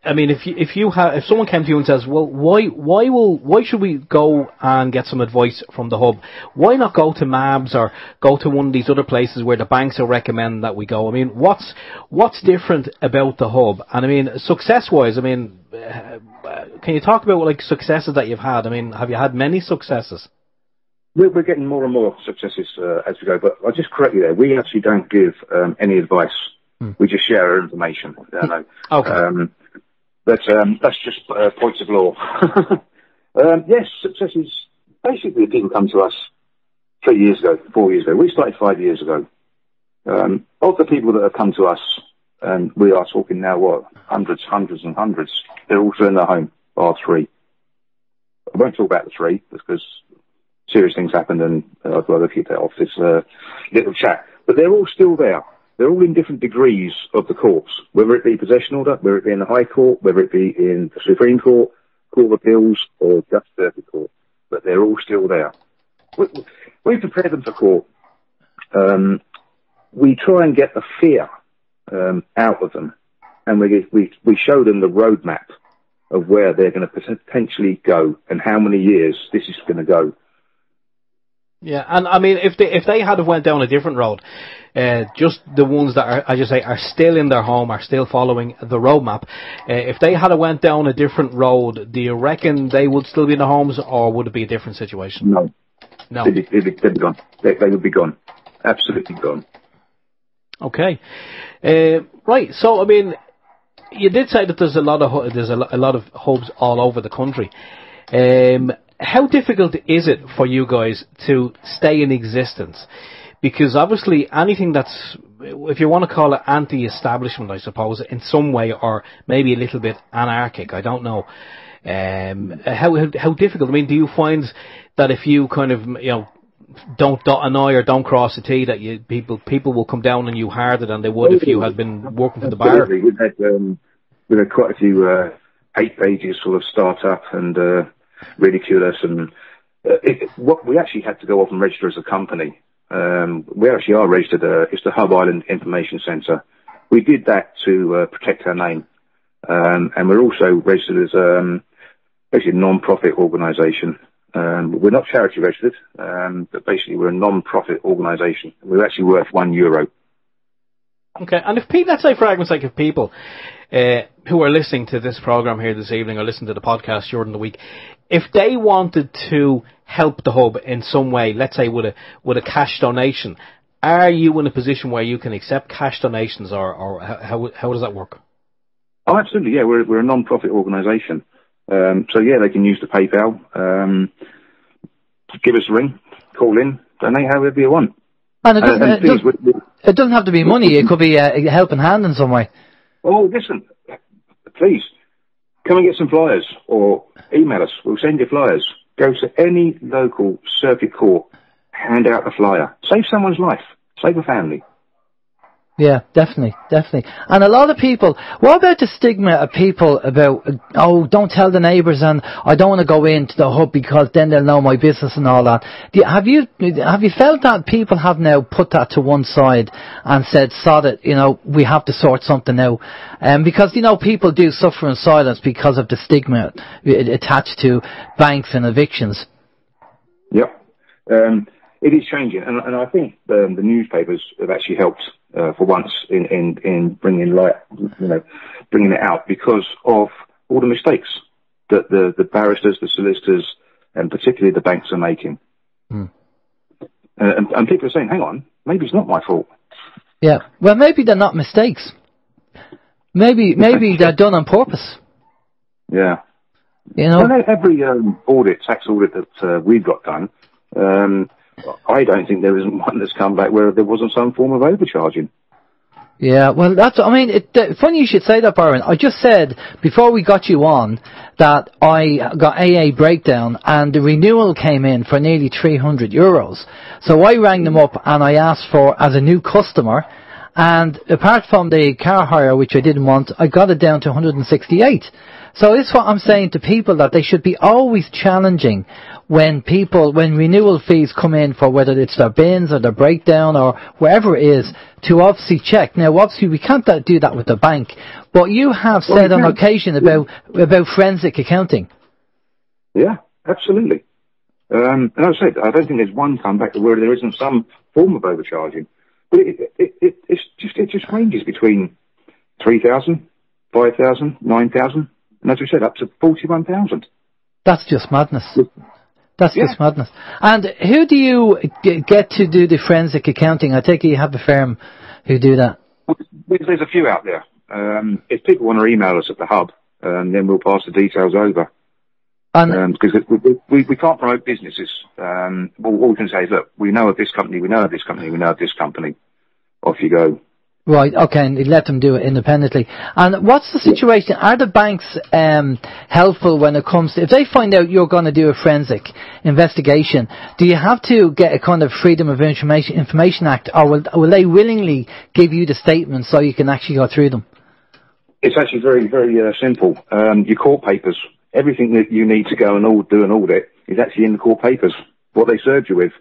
I mean, if someone came to you and says, well, why should we go and get some advice from the Hub? Why not go to MABS or go to one of these other places where the banks are recommending that we go? I mean, what's different about the Hub? And I mean, success-wise, I mean, can you talk about like successes that you've had? I mean, have you had many successes? We're getting more and more successes as we go, but I'll just correct you there. We actually don't give any advice. We just share our information. Okay. But that's just points of law. Yes, success is basically people come to us 3 years ago, 4 years ago. We started 5 years ago. Of the people that have come to us, and we are talking now, hundreds and hundreds, they're all still in their home, bar 3. I won't talk about the 3 because serious things happened and I'd rather keep that off this little chat. But they're all still there. They're all in different degrees of the courts, whether it be possession order, whether it be in the High Court, whether it be in the Supreme Court, Court of Appeals, or just Circuit Court. But they're all still there. We prepare them for court. We try and get the fear out of them, and we show them the roadmap of where they're going to potentially go and how many years this is going to go. Yeah, and I mean, if they had went down a different road, just the ones that are, as you say, are still in their home, are still following the roadmap. If they had went down a different road, do you reckon they would still be in their homes, or would it be a different situation? No. They'd be gone. They would be gone. Absolutely gone. Okay. Right. So I mean, you did say that there's a lot of hubs all over the country. How difficult is it for you guys to stay in existence? Because obviously anything that's, if you want to call it anti-establishment, I suppose, in some way, or maybe a little bit anarchic, I don't know. How difficult? I mean, do you find that if you kind of, don't dot an I or don't cross a T, that people will come down on you harder than they would if you had been working for the bar? We've had quite a few hate pages full of start-up and ridicule us, and we actually had to go off and register as a company. We actually are registered. It's the Hub Island Information Centre. We did that to protect our name, and we're also registered as basically a non-profit organisation. We're not charity registered, but basically we're a non-profit organisation. We're actually worth €1. Okay, and if people, let's say for argument's sake, if people who are listening to this program here this evening or listen to the podcast during the week, if they wanted to help the Hub in some way, let's say with a cash donation, are you in a position where you can accept cash donations, or how does that work? Oh, absolutely, yeah. We're a non-profit organisation, so yeah, they can use the PayPal. Give us a ring, call in, donate however you want. And it doesn't have to be money. It could be a helping hand in some way. Oh, listen, please, come and get some flyers or email us. We'll send you flyers. Go to any local circuit court, hand out a flyer. Save someone's life. Save a family. Yeah, definitely. And a lot of people, what about the stigma of people about, don't tell the neighbours and I don't want to go into the Hub because then they'll know my business and all that. Have you felt that people have now put that to one side and said, sod it, we have to sort something out? Because, people do suffer in silence because of the stigma attached to banks and evictions. Yep. It is changing, and I think the newspapers have actually helped for once in bringing light, bringing it out, because of all the mistakes that the barristers, the solicitors, and particularly the banks are making. And people are saying, hang on, maybe it's not my fault. Yeah, well, maybe they're not mistakes. Maybe they're done on purpose. Yeah. You know? Well, every tax audit that we've got done, I don't think there isn't one that's come back where there wasn't some form of overcharging. Yeah, well, funny you should say that, Byron. I just said, before we got you on, that I got AA breakdown and the renewal came in for nearly €300. So I rang them up and I asked for, as a new customer, and apart from the car hire, which I didn't want, I got it down to 168. So this is what I'm saying to people, that they should be always challenging when renewal fees come in for whether it's their bins or their breakdown or wherever it is, to obviously check. Now, obviously, we can't do that with the bank, but you have said on occasion about forensic accounting. Yeah, absolutely. And as I said, I don't think there's one comeback where there isn't some form of overcharging. But it just ranges between 3,000, 5,000, 9,000, and as we said, up to 41,000. That's just madness. That's just madness. And who do you get to do the forensic accounting? I take it you have a firm who do that. There's a few out there. If people want to email us at the hub, then we'll pass the details over. Because we can't promote businesses. All we can say is, look, we know of this company, we know of this company, we know of this company. Off you go. Right, okay, and let them do it independently. And what's the situation? Are the banks helpful when it comes to, if they find out you're going to do a forensic investigation, do you have to get a kind of Freedom of Information Act, or will they willingly give you the statements so you can actually go through them? It's actually very, very simple. Your court papers, everything that you need to go and do an audit is actually in the court papers. What they served you with.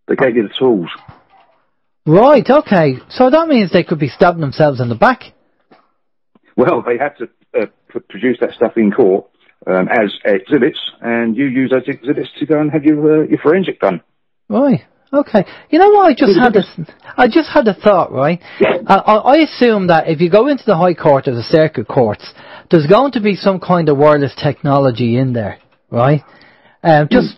They gave you the tools. Right, okay. So that means they could be stabbing themselves in the back. Well, they have to produce that stuff in court as exhibits, and you use those exhibits to go and have your forensic done. Right, okay. You know what, I just had a thought, right? I assume that if you go into the High Court or the Circuit Courts, there's going to be some kind of wireless technology in there, right? There's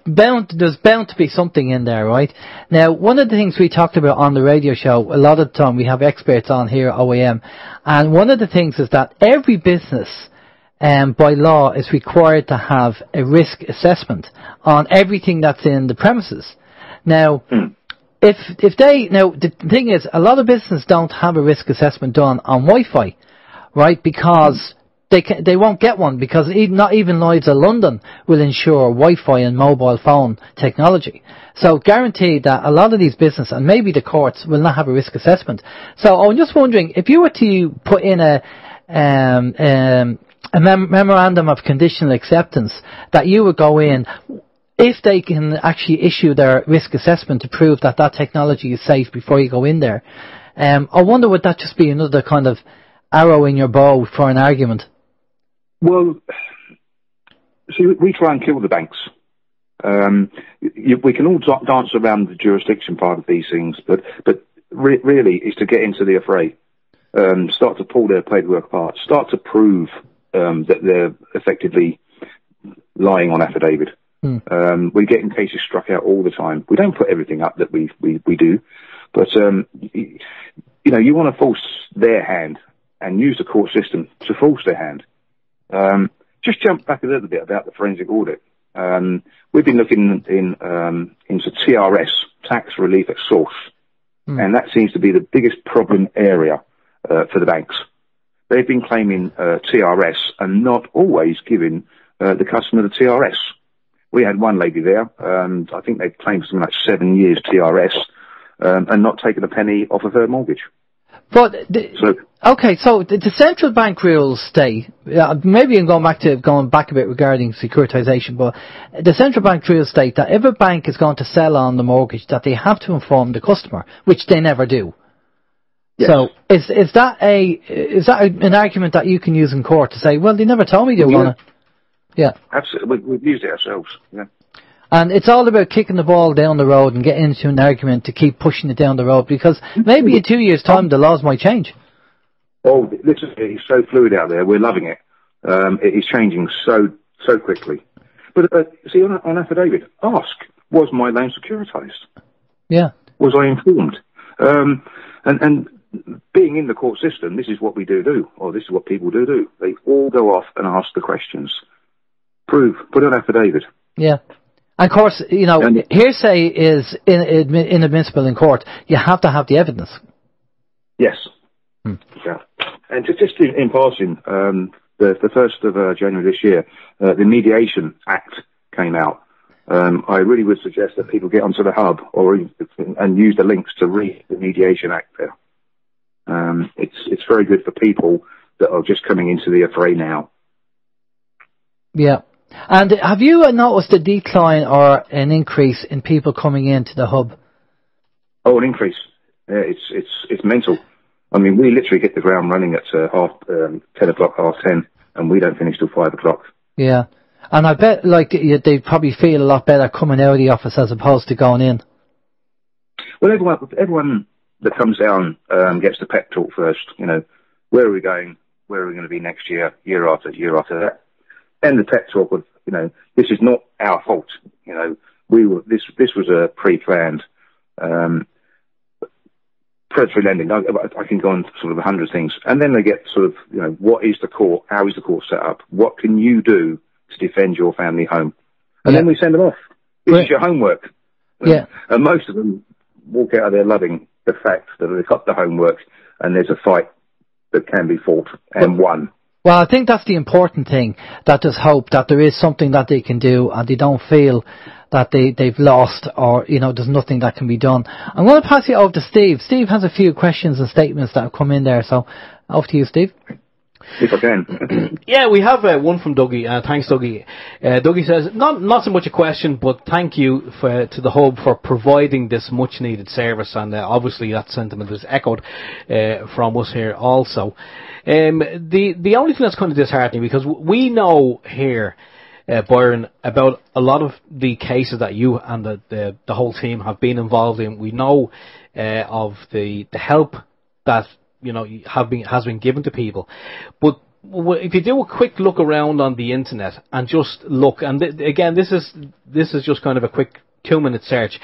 bound to be something in there, right? Now, one of the things we talked about on the radio show, a lot of the time we have experts on here at OYM, and one of the things is that every business, by law, is required to have a risk assessment on everything that's in the premises. Now, the thing is, a lot of businesses don't have a risk assessment done on Wi-Fi, right? Because they won't get one, because not even Lloyd's of London will insure Wi-Fi and mobile phone technology. So guaranteed that a lot of these businesses, and maybe the courts, will not have a risk assessment. So I'm just wondering, if you were to put in a memorandum of conditional acceptance, that you would go in, if they can actually issue their risk assessment to prove that that technology is safe before you go in there, I wonder, would that just be another kind of arrow in your bow for an argument? Well, see, we try and kill the banks. We can all dance around the jurisdiction part of these things, but really is to get into the affray, start to pull their paperwork apart, start to prove that they're effectively lying on affidavit. We're getting cases struck out all the time. We don't put everything up that we do, but you want to force their hand and use the court system to force their hand. Just jump back a little bit about the forensic audit. We've been looking into TRS, tax relief at source, and that seems to be the biggest problem area for the banks. They've been claiming TRS and not always giving the customer the TRS. We had one lady there, and I think they claimed something like 7 years TRS, and not taken a penny off of her mortgage. But so the central bank rules state, maybe I'm going back a bit regarding securitization, but the central bank rules state that if a bank is going to sell on the mortgage, that they have to inform the customer, which they never do. Yes. So is that an argument that you can use in court to say, well, they never told me they were going to? Yeah, absolutely. We've used it ourselves. Yeah. And it's all about kicking the ball down the road and getting into an argument to keep pushing it down the road, because maybe in 2 years' time the laws might change. Oh, listen, it's so fluid out there. We're loving it. It is changing so quickly. But see, on affidavit, ask: was my loan securitized? Yeah. Was I informed? And being in the court system, this is what we do, or this is what people do. They all go off and ask the questions. Prove, put an affidavit. Yeah. And of course, hearsay is inadmissible in court. You have to have the evidence. Yes. Yeah. And just in passing, the 1st of January this year, the Mediation Act came out. I really would suggest that people get onto the hub and use the links to read the Mediation Act there. It's very good for people that are just coming into the fray now. Yeah. And have you noticed a decline or an increase in people coming into the hub? Oh, an increase. Yeah, it's mental. I mean, we literally hit the ground running at 10 o'clock, 10:30, and we don't finish till 5 o'clock. Yeah. And I bet, they probably feel a lot better coming out of the office as opposed to going in. Well, everyone that comes down gets the pep talk first. Where are we going? Where are we going to be next year? Year after that. And the pep talk of, this is not our fault. This was a pre-planned predatory lending. I can go on sort of 100 things, and then they get sort of, what is the court? How is the court set up? What can you do to defend your family home? And then we send them off. This is your homework. Yeah. And most of them walk out of there loving the fact that they've got the homework, and there's a fight that can be fought and won. Well, I think that's the important thing, that there's hope, that there is something that they can do, and they don't feel that they've lost, or, there's nothing that can be done. I'm going to pass you over to Steve. Steve has a few questions and statements that have come in there, so over to you, Steve. If I can. Yeah, we have one from Dougie. Thanks, Dougie. Dougie says, not so much a question, but thank you to the Hub for providing this much-needed service, and obviously that sentiment is echoed from us here also. The only thing that's kind of disheartening, because we know here, Byron, about a lot of the cases that you and the whole team have been involved in. We know of the help that has been given to people, but if you do a quick look around on the internet and just look, and again, this is just kind of a quick 2-minute search,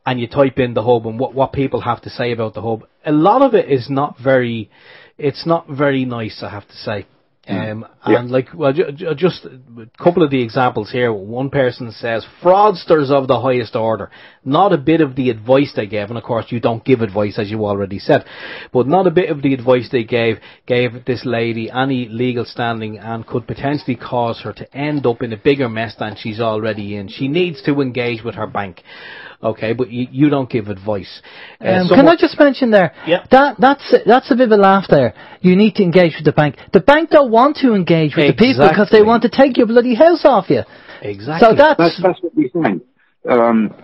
and you type in the Hub and what people have to say about the Hub, a lot of it is not very nice, I have to say. And just a couple of the examples here. One person says, fraudsters of the highest order. Not a bit of the advice they gave, and of course you don't give advice, as you already said, but not a bit of the advice they gave this lady any legal standing, and could potentially cause her to end up in a bigger mess than she's already in. She needs to engage with her bank. Okay, but you don't give advice. Can I just mention there? Yeah. That's a bit of a laugh there. You need to engage with the bank. The bank don't want to engage with the people because they want to take your bloody house off you. Exactly. So that's what we find.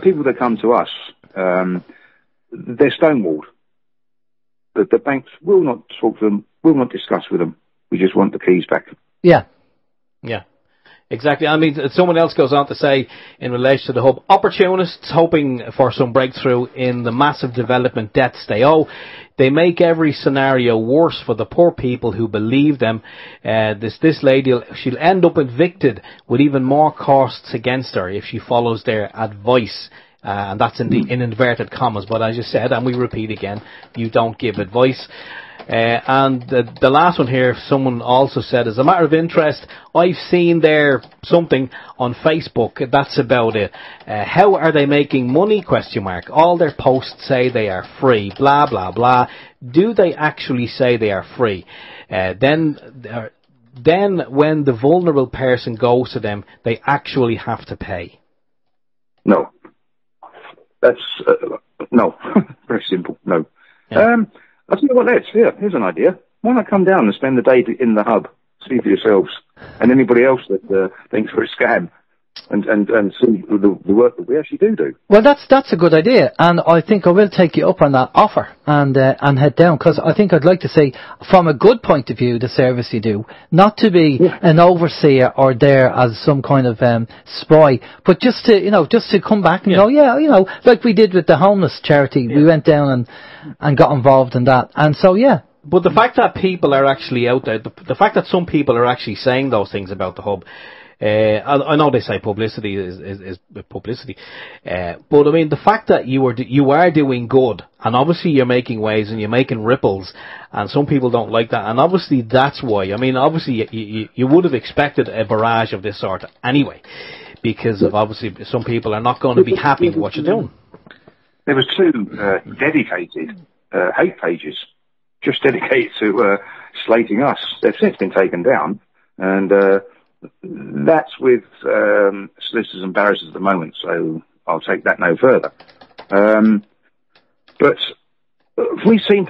People that come to us, they're stonewalled. The banks will not talk to them, will not discuss with them. We just want the keys back. Yeah. Yeah. Exactly. I mean, someone else goes on to say, in relation to the Hub, opportunists hoping for some breakthrough in the massive development debts they owe. They make every scenario worse for the poor people who believe them. This lady, she'll end up evicted with even more costs against her if she follows their advice. And that's in inverted commas. But as you said, and we repeat again, you don't give advice. And the last one here, someone also said, as a matter of interest, I've seen there something on Facebook that's about it. How are they making money? ? All their posts say they are free. Blah blah blah. Do they actually say they are free? Then when the vulnerable person goes to them, they actually have to pay. No. That's no. Very simple. No. Yeah. I'll tell you what, here's an idea. Why not come down and spend the day in the Hub, see for yourselves, and anybody else that thinks we're a scam, and see the work that we actually do. Well, that's a good idea, and I think I will take you up on that offer and head down, because I think I'd like to see, from a good point of view, the service you do, not to be an overseer or there as some kind of spy, but just to come back and go, like we did with the homeless charity. We went down and got involved in that, and so But the fact that people are actually out there, the fact that some people are actually saying those things about the hub, I know they say publicity is publicity, but I mean the fact that you are doing good, and obviously you're making waves and you're making ripples, and some people don't like that, and obviously that's why. I mean, obviously you would have expected a barrage of this sort anyway, because of obviously some people are not going to be happy with what you're doing. There was 2 dedicated hate pages, just dedicated to slating us. They've since been taken down, and that's with solicitors and barristers at the moment, so I'll take that no further. But we've seen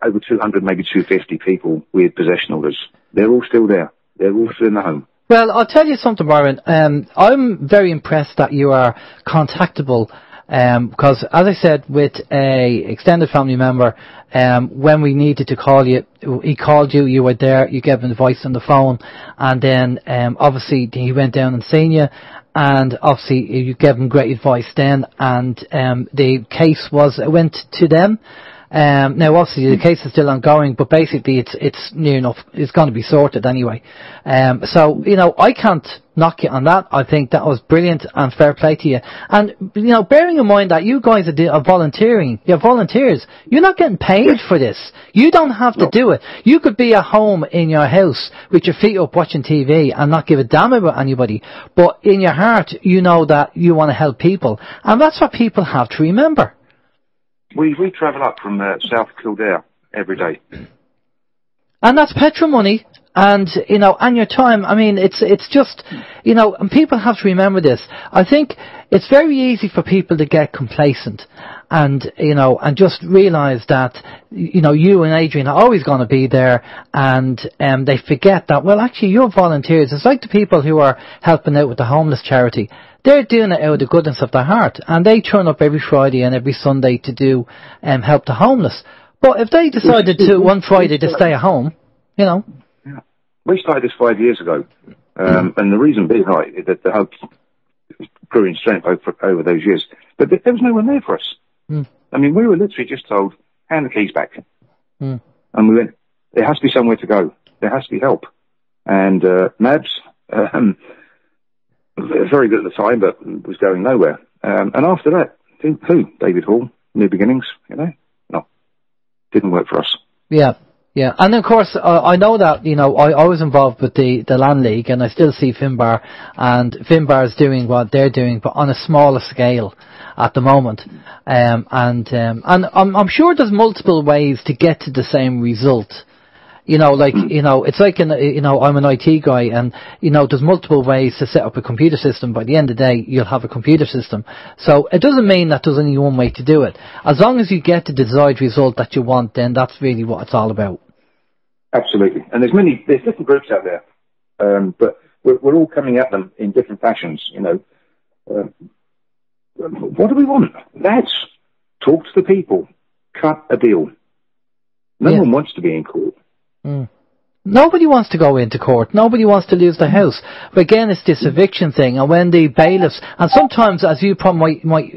over 200, maybe 250 people with possession orders. They're all still there. They're all still in the home. Well, I'll tell you something, Byron. I'm very impressed that you are contactable. Because, as I said, with a extended family member, when we needed to call you, he called you, you were there, you gave him advice on the phone, and then, obviously, he went down and seen you, and obviously, you gave him great advice then, and, the case went to them. Now, obviously, the case is still ongoing, but basically, it's near enough. It's going to be sorted anyway. So, I can't knock you on that. I think that was brilliant and fair play to you. And, bearing in mind that you guys are volunteering, you're volunteers. You're not getting paid for this. You don't have to do it. You could be at home in your house with your feet up watching TV and not give a damn about anybody. But in your heart, you know that you want to help people. And that's what people have to remember. We travel up from South Kildare every day. And that's petrol money. And, and your time. I mean, it's just, and people have to remember this. I think it's very easy for people to get complacent and, and just realise that, you and Adrian are always going to be there, and they forget that, well, actually, you're volunteers. It's like the people who are helping out with the homeless charity. They're doing it out of the goodness of their heart, and they turn up every Friday and every Sunday to do help the homeless. But if they decided to one Friday to stay at home, Yeah. We started this 5 years ago, and the reason being, right, that the hope grew in strength over those years, but there was no one there for us. I mean, we were literally just told, hand the keys back. And we went, there has to be somewhere to go. There has to be help. And Mabs, very good at the time, but was going nowhere. And after that, who? David Hall, New Beginnings, No, didn't work for us. Yeah. Yeah, and of course, I know that, I was involved with the Land League, and I still see Finbar, and Finbar is doing what they're doing, but on a smaller scale at the moment. And I'm sure there's multiple ways to get to the same result. It's like, I'm an IT guy, and, there's multiple ways to set up a computer system. By the end of the day, you'll have a computer system. So it doesn't mean that there's only one way to do it. As long as you get the desired result that you want, then that's really what it's all about. Absolutely. And there's different groups out there, but we're all coming at them in different fashions, what do we want? Let's talk to the people, cut a deal. No one wants to be in court. Nobody wants to go into court. Nobody wants to lose their house. But again, it's this eviction thing. And when the bailiffs, and sometimes, as you probably might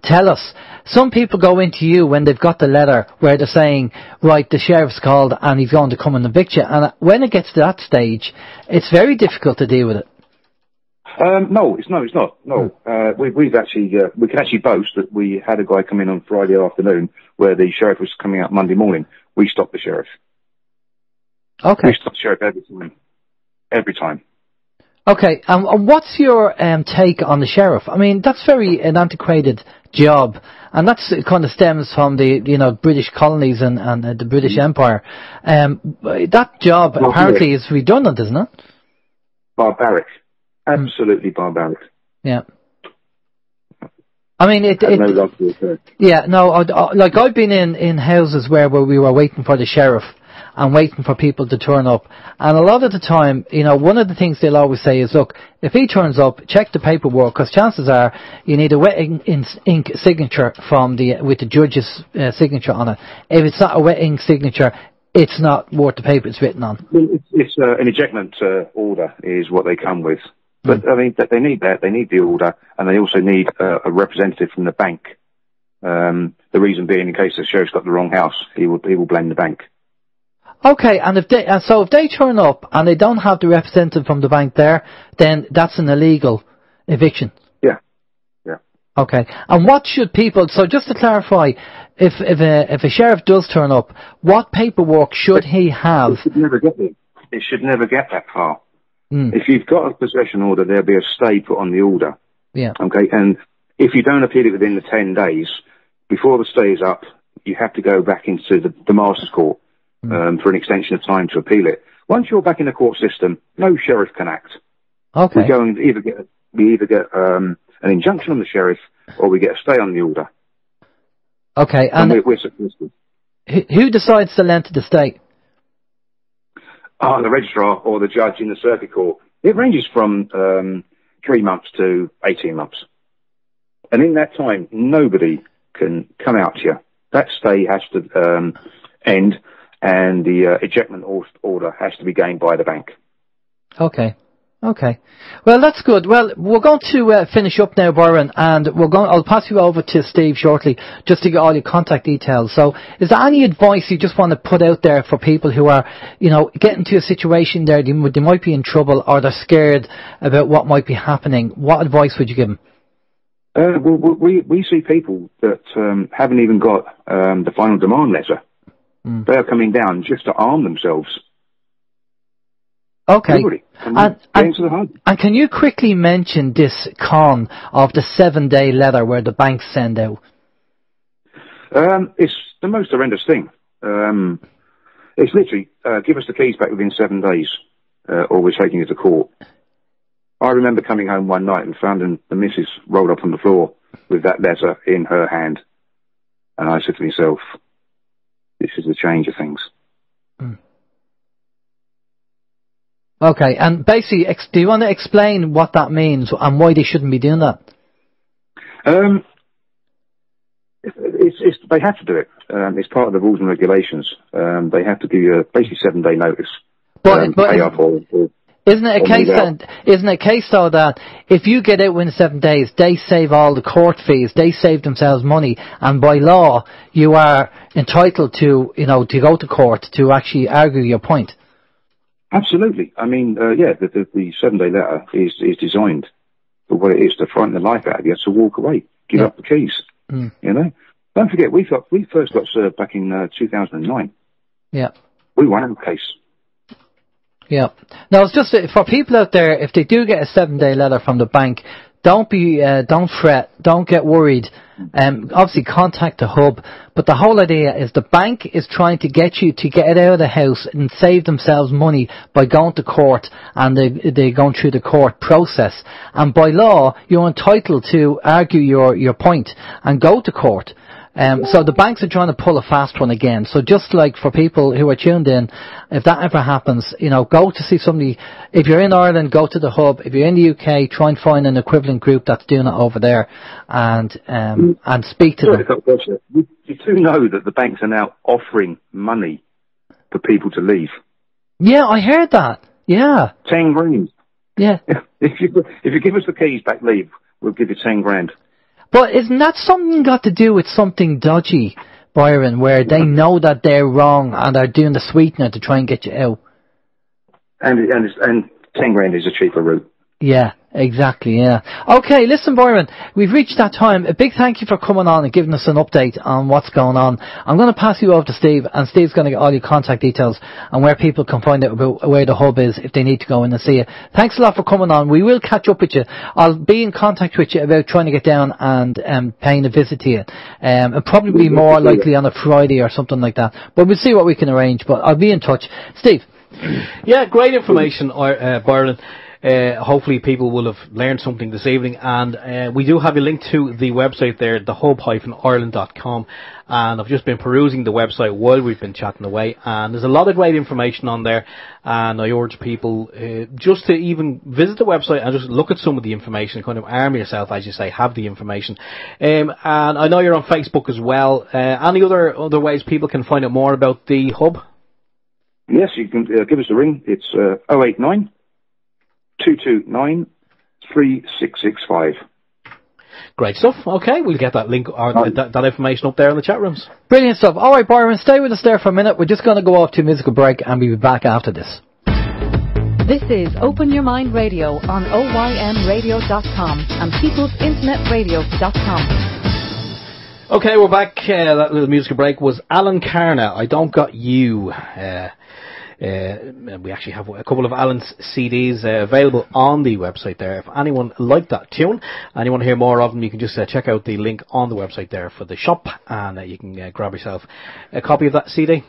tell us, some people go into you when they've got the letter where they're saying, right, the sheriff's called and he's going to come and evict you. And when it gets to that stage, it's very difficult to deal with it. No, it's not. No, we can actually boast that we had a guy come in on Friday afternoon where the sheriff was coming out Monday morning. We stopped the sheriff. Okay. We stopped the sheriff every time. Okay, and what's your take on the sheriff? I mean, that's an antiquated job, and it kind of stems from the British colonies and the British Empire. That job apparently is redundant, isn't it? Barbaric, absolutely barbaric. Yeah. I mean, I've been in houses where we were waiting for the sheriff and waiting for people to turn up. And a lot of the time, one of the things they'll always say is, look, if he turns up, check the paperwork, because chances are you need a wet ink signature with the judge's signature on it. If it's not a wet ink signature, it's not worth the paper it's written on. It's an ejectment order is what they come with. But, I mean, they need that. They need the order, and they also need a representative from the bank The reason being, in case the sheriff's got the wrong house, he will blame the bank. Okay, and if they turn up and they don't have the representative from the bank there, then that's an illegal eviction. Yeah, yeah. Okay, and what should people? So just to clarify, if a sheriff does turn up, what paperwork should he have? It should never get there. It should never get that far. Mm. If you've got a possession order, there'll be a stay put on the order. Yeah. Okay, and if you don't appeal it within the 10 days, before the stay is up, you have to go back into the Master's Court for an extension of time to appeal it. Once you're back in the court system, no sheriff can act. Okay. We either get an injunction on the sheriff, or we get a stay on the order. Okay, and we're successful. Who decides the length of the stay? The registrar or the judge in the circuit court. It ranges from 3 months to 18 months. And in that time, nobody can come out to you. That stay has to end, and the ejectment order has to be gained by the bank. Okay. Okay. Well, that's good. Well, we're going to finish up now, Byron, and I'll pass you over to Steve shortly just to get all your contact details. So, is there any advice you just want to put out there for people who are, getting to a situation there, they might be in trouble or they're scared about what might be happening? What advice would you give them? Well, we see people that haven't even got the final demand letter. Mm. They are coming down just to arm themselves. Okay. And can you quickly mention this con of the 7-day letter where the banks send out? It's the most horrendous thing. It's literally, give us the keys back within 7 days, or we're taking you to court. I remember coming home one night and finding the missus rolled up on the floor with that letter in her hand. And I said to myself, this is the change of things. Mm. Okay, and basically, do you want to explain what that means and why they shouldn't be doing that? They have to do it. It's part of the rules and regulations. They have to give you basically 7-day notice. Isn't it a case though that if you get out within 7 days, they save all the court fees, they save themselves money, and by law you are entitled to to go to court to actually argue your point? Absolutely. I mean, the 7-day letter is designed for what it is, to frighten the life out of you, to walk away, give up the keys. Mm. Don't forget, we first got served back in 2009. Yeah. We won our case. Yeah. Now, it's just for people out there, if they do get a 7-day letter from the bank, don't fret, don't get worried. Obviously contact the hub, but the whole idea is the bank is trying to get you to get out of the house and save themselves money by going to court, and they're going through the court process. And by law, you're entitled to argue your point and go to court. So the banks are trying to pull a fast one again. So just like for people who are tuned in, if that ever happens, go to see somebody. If you're in Ireland, go to the hub. If you're in the UK, try and find an equivalent group that's doing it over there, and speak to them. You do know that the banks are now offering money for people to leave. Yeah, I heard that. Yeah. 10 grand. Yeah. If you give us the keys back, leave. We'll give you 10 grand. But isn't that something got to do with something dodgy, Byron, where they know that they're wrong and are doing the sweetener to try and get you out? And 10 grand is a cheaper route. Yeah, exactly, yeah. Okay, listen, Byron, we've reached that time. A big thank you for coming on and giving us an update on what's going on. I'm going to pass you over to Steve, and Steve's going to get all your contact details and where people can find out about where the hub is if they need to go in and see you. Thanks a lot for coming on. We will catch up with you. I'll be in contact with you about trying to get down and paying a visit to you. It'll probably be more likely on a Friday or something like that. But we'll see what we can arrange. But I'll be in touch. Steve. Yeah, great information, Byron. Hopefully people will have learned something this evening, and we do have a link to the website there, thehub-ireland.com, and I've just been perusing the website while we've been chatting away, and there's a lot of great information on there, and I urge people just to even visit the website and just look at some of the information, kind of arm yourself, as you say, have the information. And I know you're on Facebook as well. Any other ways people can find out more about the hub? Yes, you can give us a ring. It's 089 229 3665. Great stuff. Okay, we'll get that link or that information up there in the chat rooms. Brilliant stuff. All right, Byron, stay with us there for a minute. We're just going to go off to a musical break and we'll be back after this. This is Open Your Mind Radio on OYMradio.com and peoplesinternetradio.com. Okay, we're back. That little musical break was Alan Carna, I Don't Got You. We actually have a couple of Alan's CDs available on the website there. If anyone liked that tune and you want to hear more of them, you can just check out the link on the website there for the shop, and you can grab yourself a copy of that CD.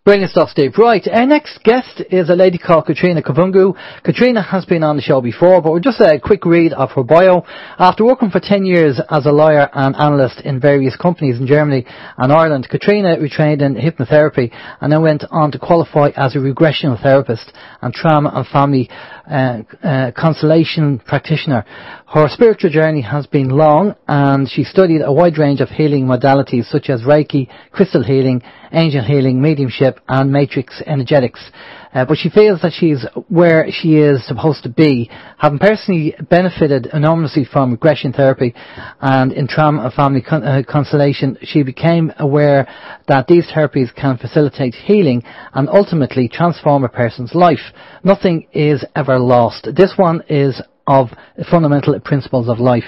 Brilliant stuff, Steve. Right, our next guest is a lady called Katherina Kavungu. Katherina has been on the show before, but we're just a quick read of her bio. After working for 10 years as a lawyer and analyst in various companies in Germany and Ireland, Katherina retrained in hypnotherapy and then went on to qualify as a regression therapist and trauma and family Constellation practitioner. Her spiritual journey has been long, and she studied a wide range of healing modalities such as Reiki, crystal healing, angel healing, mediumship and matrix energetics. But she feels that she's where she is supposed to be, having personally benefited enormously from regression therapy, and in trauma and family constellation she became aware that these therapies can facilitate healing and ultimately transform a person's life. Nothing is ever lost. This one is of fundamental principles of life.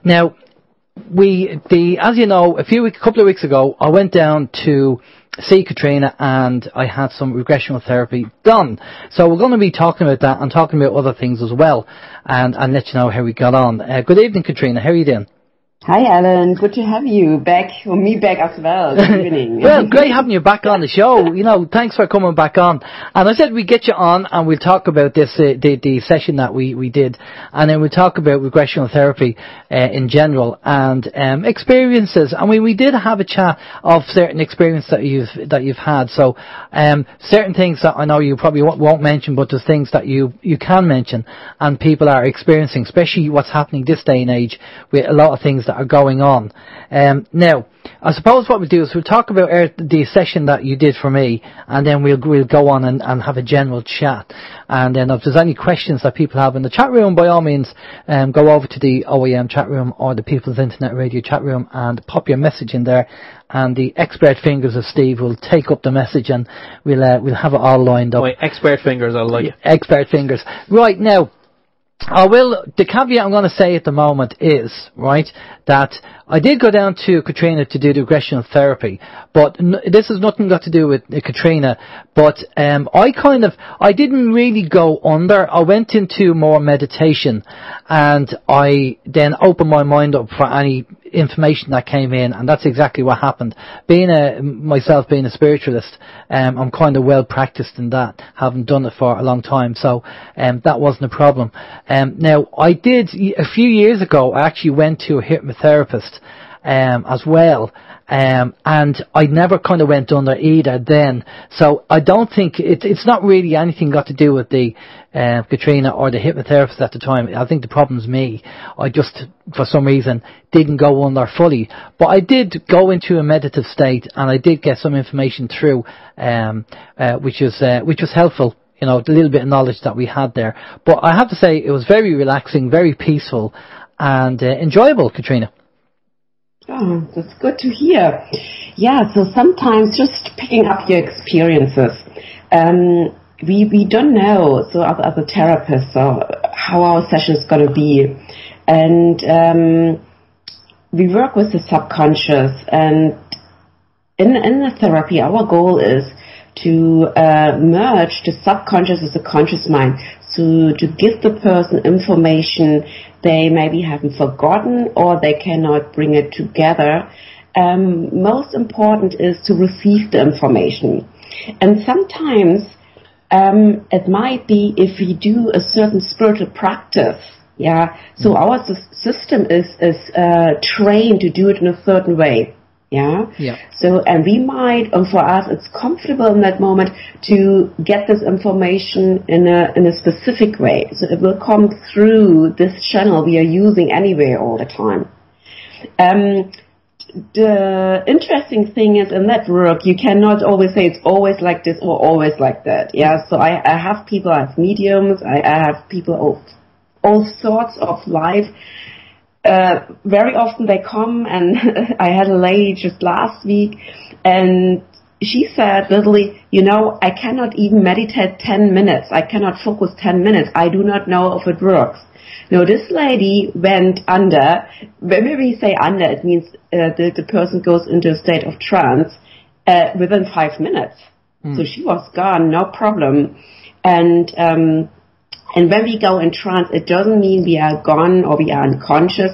Now, as you know, a couple of weeks ago, I went down to see Katherina and I had some regressional therapy done. So we're going to be talking about that and talking about other things as well, and let you know how we got on. Good evening, Katherina. How are you doing? Hi, Alan. Good to have you back, or me back as well. Good evening. Well, great having you back on the show. You know, thanks for coming back on. And I said we'd get you on and we'll talk about this, the session that we did. And then we'll talk about regressional therapy in general and experiences. I mean, we did have a chat of certain experiences that you've had. So certain things that I know you probably won't mention, but there's things that you can mention and people are experiencing, especially what's happening this day and age with a lot of things that are going on. Now, I suppose what we'll do is we'll talk about the session that you did for me, and then we'll go on and have a general chat. And then if there's any questions that people have in the chat room, by all means, go over to the OYM chat room or the People's Internet Radio chat room and pop your message in there, and the expert fingers of Steve will take up the message and we'll have it all lined up. Wait, expert fingers, I like it. Expert fingers. Right, now, the caveat I'm going to say at the moment is, right, that I did go down to Katherina to do the regression therapy, but this has nothing got to do with Katherina, but I didn't really go under. I went into more meditation, and I then opened my mind up for any information that came in, and that's exactly what happened. Myself being a spiritualist, I'm kind of well practiced in that, having done it for a long time, so that wasn't a problem. Now, I did, a few years ago, I actually went to a hypnotherapist as well, and I never kind of went under either then, so I don't think it's not really anything got to do with the Katherina or the hypnotherapist at the time. I think the problem's me. I just, for some reason, didn't go under fully, but I did go into a meditative state, and I did get some information through, which was helpful. You know, the little bit of knowledge that we had there. But I have to say, it was very relaxing, very peaceful, and enjoyable, Katherina. Oh, that's good to hear. Yeah, so sometimes just picking up your experiences. We don't know, so as a therapist, how our session is going to be. And we work with the subconscious. And in the therapy, our goal is to merge the subconscious with the conscious mind, so to give the person information they maybe haven't forgotten or they cannot bring it together. Most important is to receive the information. And sometimes it might be if we do a certain spiritual practice, yeah, so our system is trained to do it in a certain way. Yeah. So, and we might, and for us, it's comfortable in that moment to get this information in a specific way. So it will come through this channel we are using anyway all the time. The interesting thing is in that work, you cannot always say it's always like this or always like that. Yeah. So I have people, I have mediums, I have people of all sorts of life. very often they come, and I had a lady just last week, and she said literally, I cannot even meditate 10 minutes. I cannot focus 10 minutes. I do not know if it works. This lady went under. When we say under, it means the person goes into a state of trance within 5 minutes. So she was gone, no problem. And when we go in trance, it doesn't mean we are gone or we are unconscious.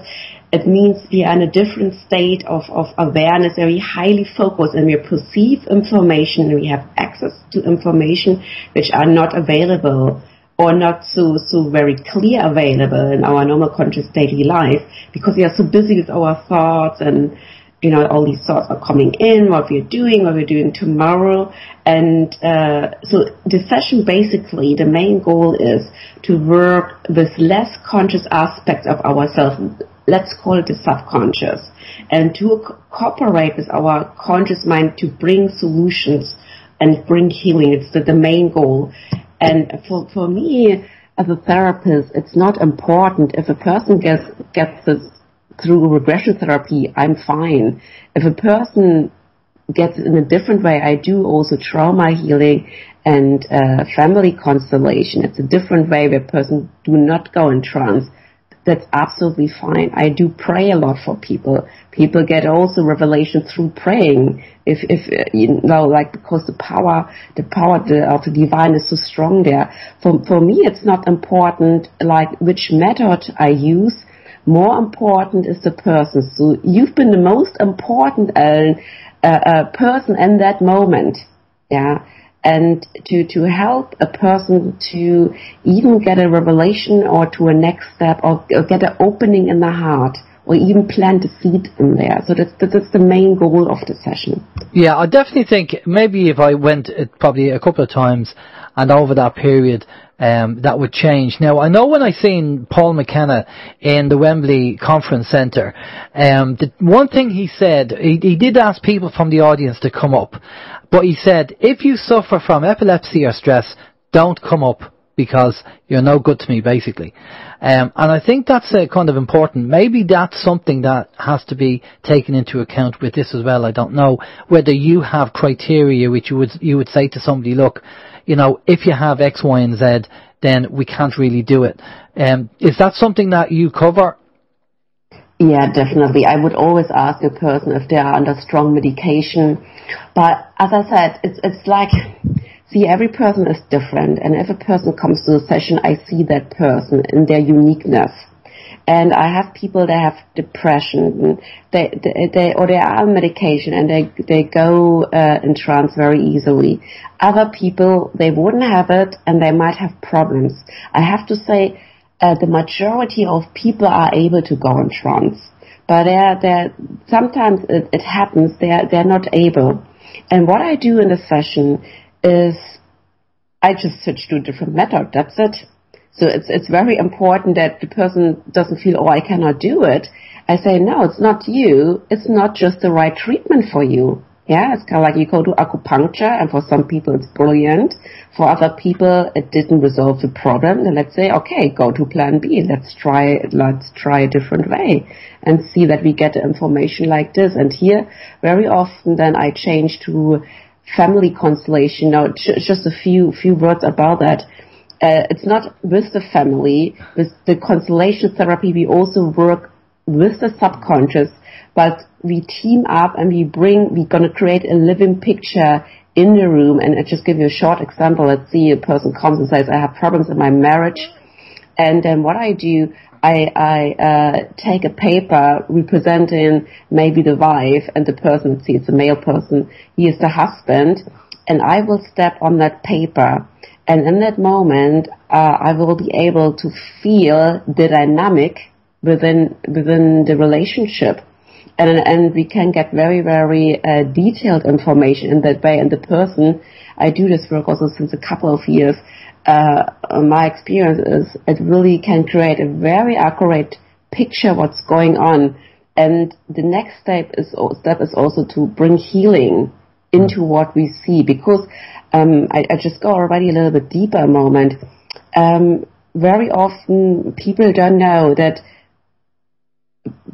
It means we are in a different state of awareness, very highly focused, and we perceive information, and we have access to information which are not available or not so very clear available in our normal conscious daily life, because we are so busy with our thoughts, and all these thoughts are coming in, what we're doing tomorrow. And so the session, basically, the main goal is to work with less conscious aspects of ourselves. Let's call it the subconscious, and to cooperate with our conscious mind to bring solutions and bring healing. It's the main goal. And for me, as a therapist, it's not important if a person gets this through regression therapy. I'm fine. If a person gets it in a different way, I do also trauma healing and family constellation. It's a different way where a person do not go in trance. That's absolutely fine. I do pray a lot for people. People get also revelation through praying. If because the power of the divine is so strong there. For me, it's not important which method I use. More important is the person. So you've been the most important person in that moment. Yeah. And to help a person to even get a revelation or to a next step, or get an opening in the heart, or even plant a seed in there. So that's the main goal of the session. Yeah, I definitely think maybe if I went probably a couple of times and over that period, that would change. Now, I know when I seen Paul McKenna in the Wembley Conference Centre, the one thing he said, he did ask people from the audience to come up, but he said, if you suffer from epilepsy or stress, don't come up, because you're no good to me, basically. And I think that's kind of important. Maybe that's something that has to be taken into account with this as well. I don't know whether you have criteria which you would say to somebody, look, if you have X, Y, and Z, then we can't really do it. Is that something that you cover? Yeah, definitely. I would always ask a person if they are under strong medication. But as I said, it's like, see, every person is different. And if a person comes to the session, I see that person in their uniqueness. And I have people that have depression, they are on medication, and they go in trance very easily. Other people, they wouldn't have it, and they might have problems. I have to say, the majority of people are able to go in trance, but sometimes it happens they're not able. And what I do in the session is I just switch to a different method. That's it. So it's very important that the person doesn't feel, I cannot do it. I say, no, it's not you. It's not just the right treatment for you. Yeah, it's kind of like you go to acupuncture, and for some people it's brilliant. For other people, it didn't resolve the problem. Then let's say, okay, go to plan B. Let's try a different way and see that we get information like this. And here, very often, then I change to family constellation. Now, just a few words about that. It's not with the family. With the constellation therapy, we also work with the subconscious, but we team up and we're going to create a living picture in the room. And I'll just give you a short example. Let's see, a person comes and says, I have problems in my marriage. And then what I do, I take a paper representing maybe the wife, and the person, let's see, it's a male person, he is the husband, and I will step on that paper. And in that moment, I will be able to feel the dynamic within the relationship. And we can get very, very detailed information in that way. And the person, I do this work also since a couple of years, my experience is it really can create a very accurate picture of what's going on. And the next step is also to bring healing into what we see. Because I just go already a little bit deeper a moment. Very often people don't know that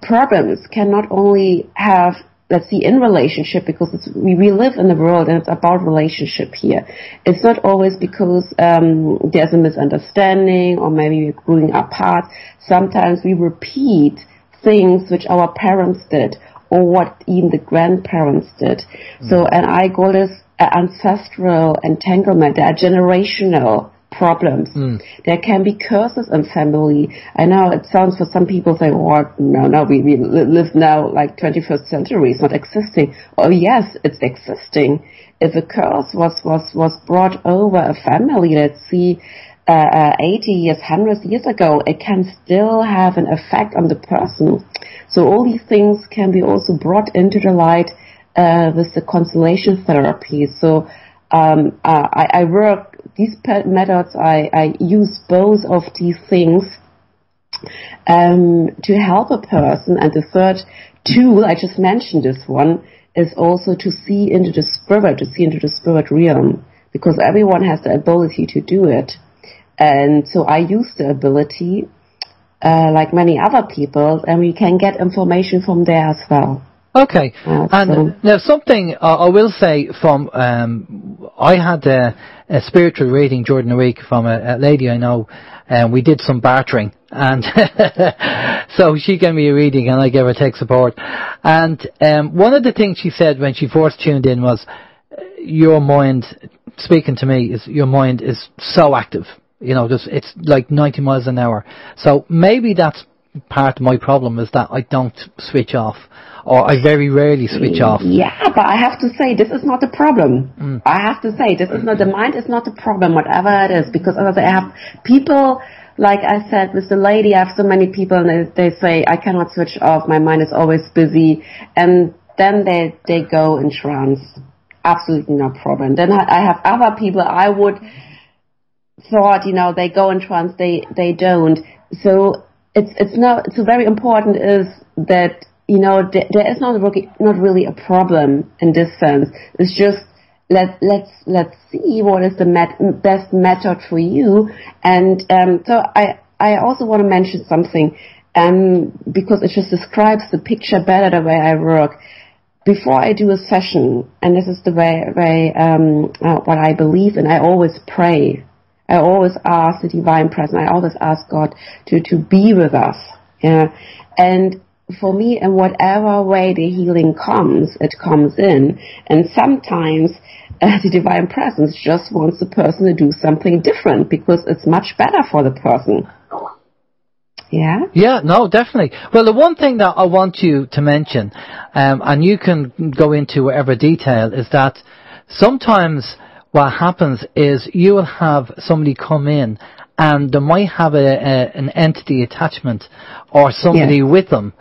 problems can not only have, let's see, in relationship, because we live in the world and it's about relationship here. It's not always because there's a misunderstanding or maybe we're growing apart. Sometimes we repeat things which our parents did or what even the grandparents did. So, and I call this ancestral entanglement. There are generational problems. There can be curses in family. I know it sounds for some people say, oh, no, we live now like 21st century. It's not existing. Oh, yes, it's existing. If a curse was brought over a family, let's see, 80 years, 100 years ago, it can still have an effect on the person. So all these things can be also brought into the light with the constellation therapy. So I work these methods. I use both of these things to help a person. And the third tool, I just mentioned this one, is also to see into the spirit realm, because everyone has the ability to do it. And so I use the ability, like many other people, and we can get information from there as well. Okay, and now something I will say from, I had a spiritual reading during the week from a lady I know, and we did some bartering, and so she gave me a reading and I gave her tech support. And one of the things she said when she first tuned in was, your mind, speaking to me, is your mind is so active. You know, it's like 90 miles an hour. So maybe that's part of my problem, is that I don't switch off, or I very rarely switch off. Yeah, but I have to say, this is not the problem. I have to say, this is not, the mind is not the problem, whatever it is, because as I have people, like I said, with the lady, I have so many people, and they say, I cannot switch off, my mind is always busy, and then they go in trance. Absolutely no problem. Then I have other people, I would thought, you know, they go in trance, they don't. So it's not, so very important is that, you know, there is not really a problem in this sense. It's just, let's see what is the best method for you. And so I also want to mention something, because it just describes the picture better the way I work. Before I do a session, and this is the way what I believe in, I always pray. I always ask the divine presence. I always ask God to be with us. Yeah, and for me, in whatever way the healing comes, it comes in. And sometimes the divine presence just wants the person to do something different because it's much better for the person. Yeah? Yeah, no, definitely. Well, the one thing that I want you to mention, and you can go into whatever detail, is that sometimes what happens is you will have somebody come in and they might have an entity attachment or somebody with them.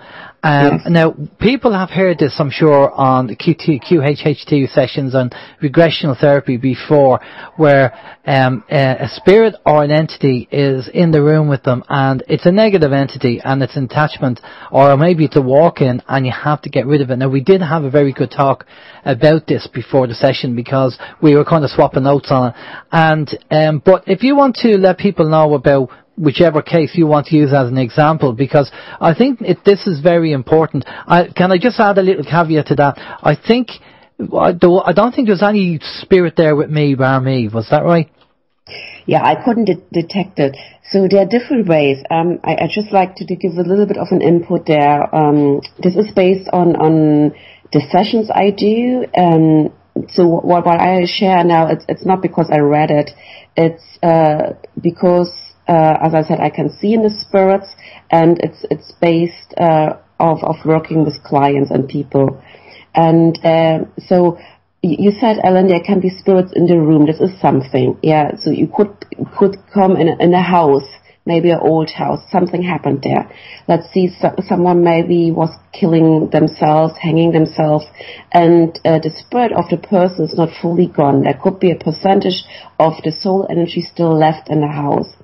Now, people have heard this, I'm sure, on the QHHT sessions on regression therapy before, where a spirit or an entity is in the room with them, and it's a negative entity, and it's an attachment, or maybe it's a walk-in, and you have to get rid of it. Now, we did have a very good talk about this before the session, because we were kind of swapping notes on it. And but if you want to let people know about whichever case you want to use as an example, because I think this is very important. Can I just add a little caveat to that? I don't think there's any spirit there with me, bar me. Was that right? Yeah, I couldn't detect it. So there are different ways. I just like to give a little bit of an input there. This is based on the sessions I do. So what I share now, it's not because I read it. It's because as I said, I can see in the spirits, and it's based of working with clients and people. And so you said, Ellen, there can be spirits in the room. This is something, yeah. So you could come in a house, maybe an old house. Something happened there. Let's see, someone maybe was killing themselves, hanging themselves, and the spirit of the person is not fully gone. There could be a percentage of the soul energy still left in the house.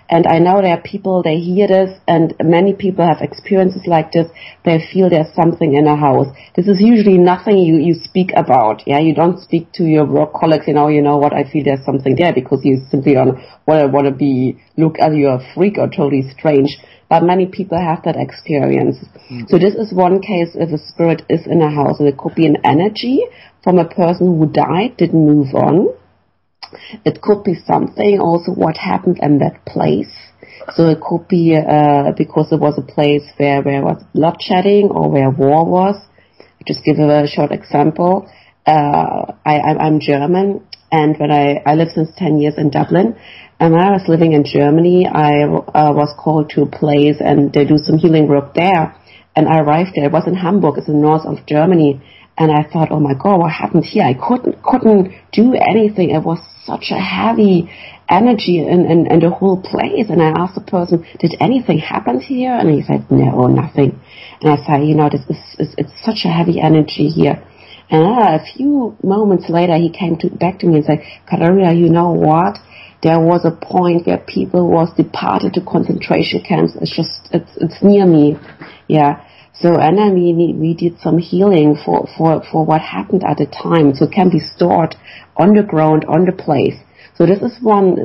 And I know there are people, they hear this, and many people have experiences like this. They feel there's something in a house. This is usually nothing you speak about. Yeah, you don't speak to your work colleagues, you know what, I feel there's something there, because you simply don't want to be look at you a freak or totally strange. But many people have that experience. So this is one case if a spirit is in a house, and it could be an energy from a person who died, didn't move on. It could be something also what happened in that place. So it could be because it was a place where was bloodshedding or where war was. I'll just give a short example. I'm German, and when I lived since 10 years in Dublin, and when I was living in Germany, I was called to a place, and they do some healing work there. And I arrived there. It was in Hamburg. It's in the north of Germany. And I thought, oh my God, what happened here? I couldn't do anything. It was such a heavy energy in the whole place. And I asked the person, did anything happen here? And he said, no, nothing. And I said, it's such a heavy energy here. And a few moments later, he came back to me and said, Katherina, you know what? There was a point where people was departed to concentration camps. It's near me. Yeah. So, and then we did some healing for what happened at the time. So it can be stored on the ground, on the place. So this is one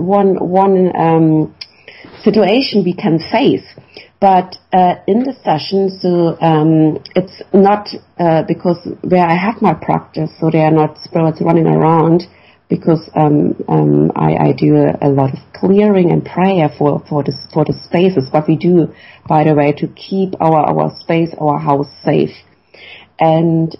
situation we can face. But in the session, so it's not because where I have my practice, so there are not spirits running around, because I do a lot of clearing and prayer for the spaces. What we do, by the way, to keep our space, our house safe. And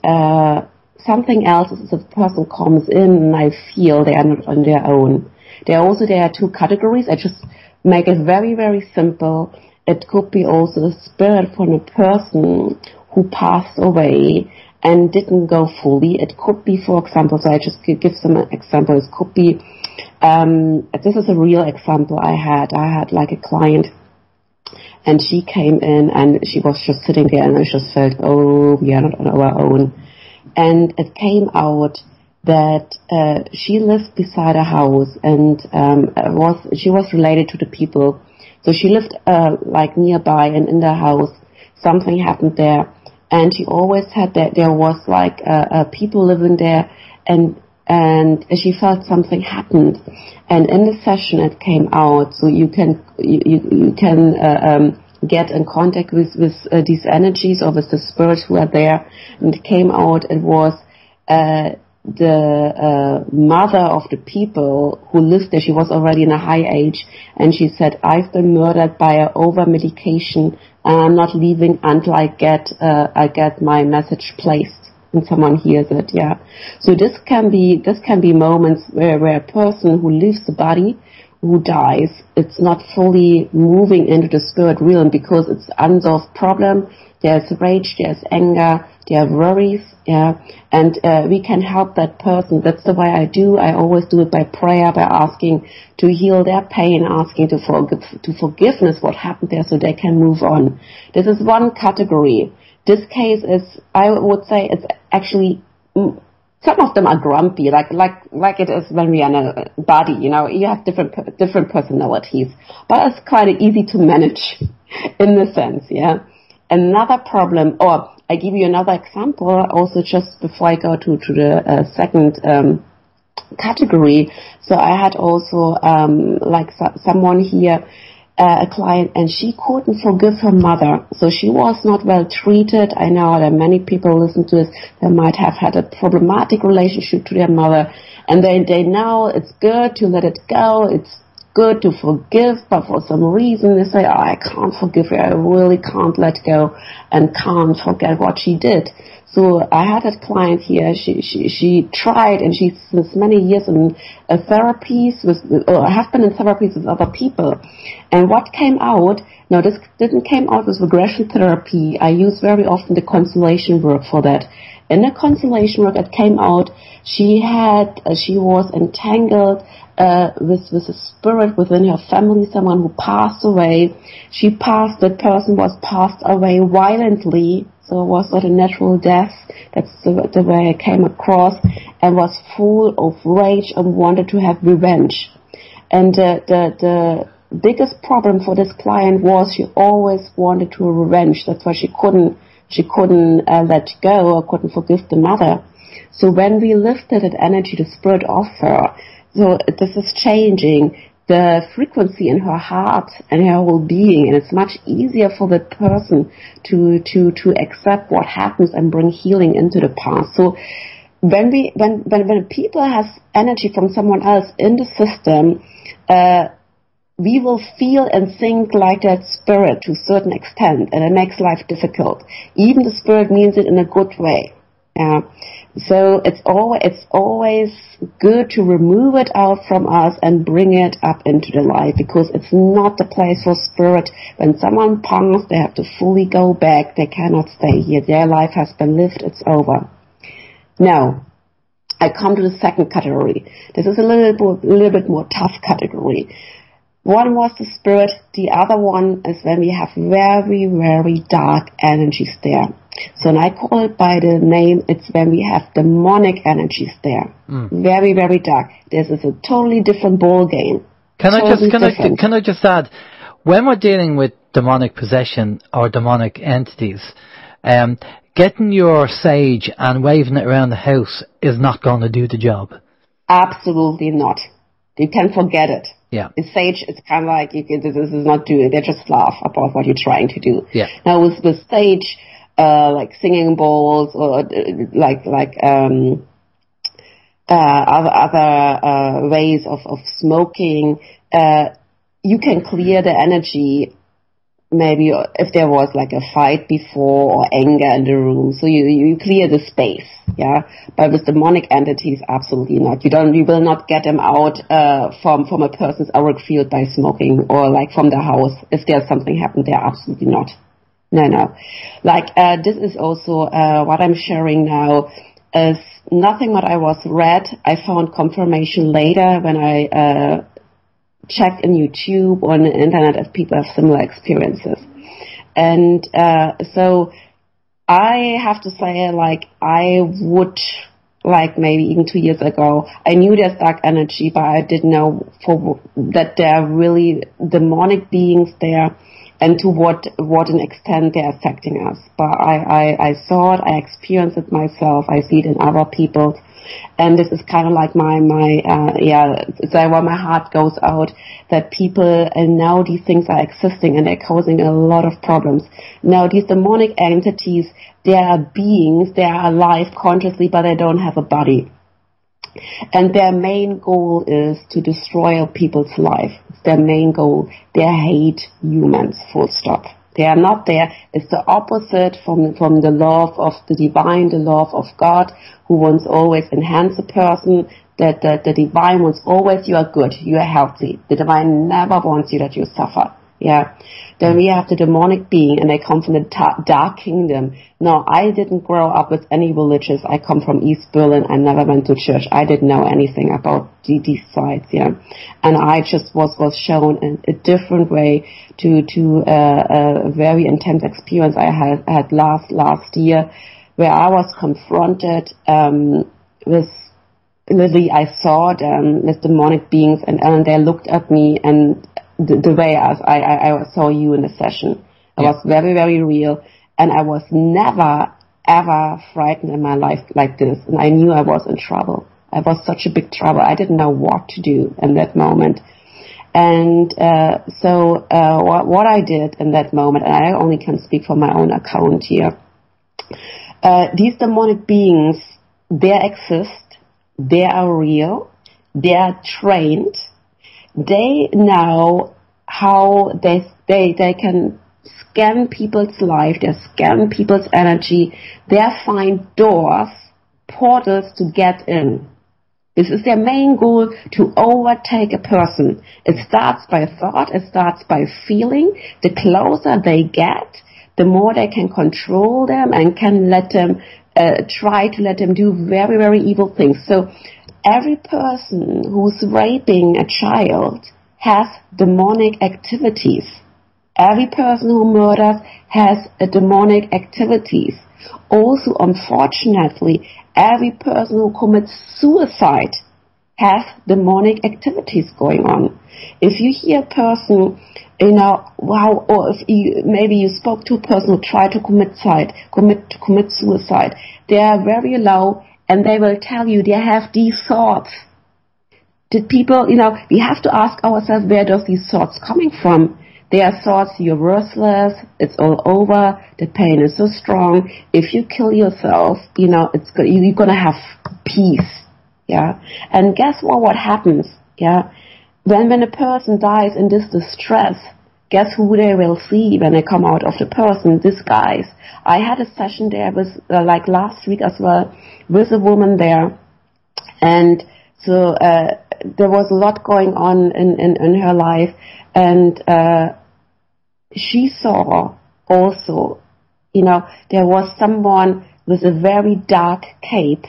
something else is if a person comes in and I feel they are not on their own. There are two categories. I just make it very, very simple. It could be also a spirit from a person who passed away and didn't go fully. It could be, for example, so I just give some examples. It could be, this is a real example I had like a client, and she came in and she was just sitting there, and I just felt, oh, we are not on our own. And it came out that she lived beside a house, and she was related to the people. So she lived like nearby, and in the house something happened there. And she always had that there was like people living there, and she felt something happened. And in the session it came out, so you can get in contact with these energies or with the spirits who are there. And it came out, it was the mother of the people who lived there. She was already in a high age, and she said, I've been murdered by an over-medication, and I'm not leaving until I get my message placed and someone hears it. Yeah. So this can be moments where a person who leaves the body, who dies, it's not fully moving into the spirit realm because it's unsolved problem. There's rage, there's anger, there are worries, yeah, and we can help that person. That's the way I do. I always do it by prayer, by asking to heal their pain, asking to forgiveness what happened there, so they can move on. This is one category. This case is, I would say, it's actually some of them are grumpy, like it is when we are in a body. You know, you have different personalities, but it's quite easy to manage in the sense, yeah. Another problem, or I give you another example, also just before I go to the second category. So I had also someone here, a client, and she couldn't forgive her mother. So she was not well treated. I know that many people listen to this, they might have had a problematic relationship to their mother, and they know it's good to let it go. It's good to forgive, but for some reason they say, oh, I can't forgive her, I really can't let go and can't forget what she did. So I had a client here, she tried, and she's since many years in therapies I have been in therapies with other people. And what came out, now this didn't came out with regression therapy. I use very often the constellation work for that. In the constellation work, it came out she was entangled with a spirit within her family, someone who passed away. That person was passed away violently, so it was not a natural death. That's the way I came across, and was full of rage and wanted to have revenge. And the biggest problem for this client was she always wanted to revenge. That's why she couldn't let go or couldn't forgive the mother. So when we lifted that energy, the spirit off her, so this is changing the frequency in her heart and her whole being, and it's much easier for the person to accept what happens and bring healing into the past. So when people have energy from someone else in the system, we will feel and think like that spirit to a certain extent, and it makes life difficult. Even the spirit means it in a good way. So it's always good to remove it out from us and bring it up into the light, because it's not the place for spirit. When someone passed, they have to fully go back. They cannot stay here. Their life has been lived. It's over. Now, I come to the second category. This is a little bit more tough category. One was the spirit. The other one is when we have very, very dark energies there. So, and I call it by the name, it's when we have demonic energies there. Very, very dark. This is a totally different ball game. Can I just add, when we're dealing with demonic possession or demonic entities, getting your sage and waving it around the house is not going to do the job. Absolutely not. You can forget it. Yeah. The sage, it's kind of like, this is not doing it. They just laugh about what you're trying to do. Yeah. Now with the sage, like singing bowls or other ways of smoking, you can clear the energy. Maybe if there was like a fight before or anger in the room, so you clear the space, yeah. But with demonic entities, absolutely not. You will not get them out from a person's auric field by smoking, or like from the house if there's something happened there. Absolutely not. No. Like this is also what I'm sharing now is nothing what I was read. I found confirmation later when I checked in YouTube or on the internet if people have similar experiences. And so I have to say, like, I would, like maybe even 2 years ago, I knew there's dark energy, but I didn't know that there are really demonic beings there and to what an extent they're affecting us. But I saw it, I experienced it myself, I see it in other people. And this is kind of like it's like where my heart goes out, that people, and now these things are existing and they're causing a lot of problems. Now these demonic entities, they are beings, they are alive consciously, but they don't have a body. And their main goal is to destroy people's life. It's their main goal. They hate humans, full stop. They are not there. It's the opposite from the love of the divine, the love of God, who wants always enhance a person. That the divine wants always you are good, you are healthy. The divine never wants you that you suffer. Yeah. Then we have the demonic being, and they come from the dark kingdom. No, I didn't grow up with any religious. I come from East Berlin. I never went to church. I didn't know anything about these sides, yeah. And I just was shown a different way to a very intense experience I had last year, where I was confronted with, literally I saw them with demonic beings, and they looked at me, and the way I saw you in the session. It was very, very real, and I was never, ever frightened in my life like this, and I knew I was in trouble. I was such a big trouble. I didn't know what to do in that moment. And so what I did in that moment, and I only can speak for my own account here, these demonic beings, they exist, they are real, they are trained, they know how they can scan people's life, they scan people's energy, they find doors, portals to get in. This is their main goal, to overtake a person. It starts by thought, it starts by feeling. The closer they get, the more they can control them and can let them, try to let them do very, very evil things. So every person who's raping a child has demonic activities. Every person who murders has a demonic activities. Also, unfortunately, every person who commits suicide has demonic activities going on. If you hear a person, wow, or if maybe you spoke to a person who tried to commit suicide, they are very low, and they will tell you they have these thoughts. Did people, we have to ask ourselves, where does these thoughts coming from? They are thoughts, you're worthless, it's all over, the pain is so strong. If you kill yourself, you're going to have peace. Yeah. And guess what happens? Yeah. When a person dies in this distress, guess who they will see when they come out of the person? These guys. I had a session there with, like last week as well, with a woman there. And so, there was a lot going on in her life. And, she saw also, there was someone with a very dark cape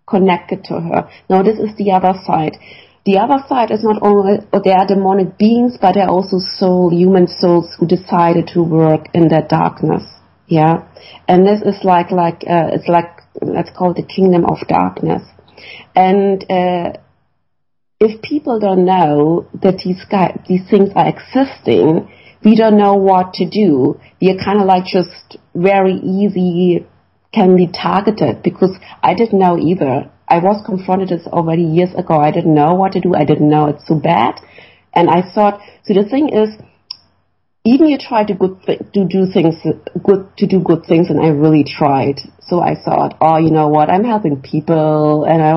connected to her. Now, this is the other side. The other side is not only, they are demonic beings, but they're also human souls who decided to work in that darkness. Yeah. And this is it's like, let's call it the kingdom of darkness. And, if people don't know that these things are existing, we don't know what to do. We are kind of like just very easy can be targeted, because I didn't know either. I was confronted this already years ago. I didn't know what to do. I didn't know it's so bad. And I thought, so the thing is, even you try to do good things, and I really tried. So I thought, oh, you know what? I'm helping people, and I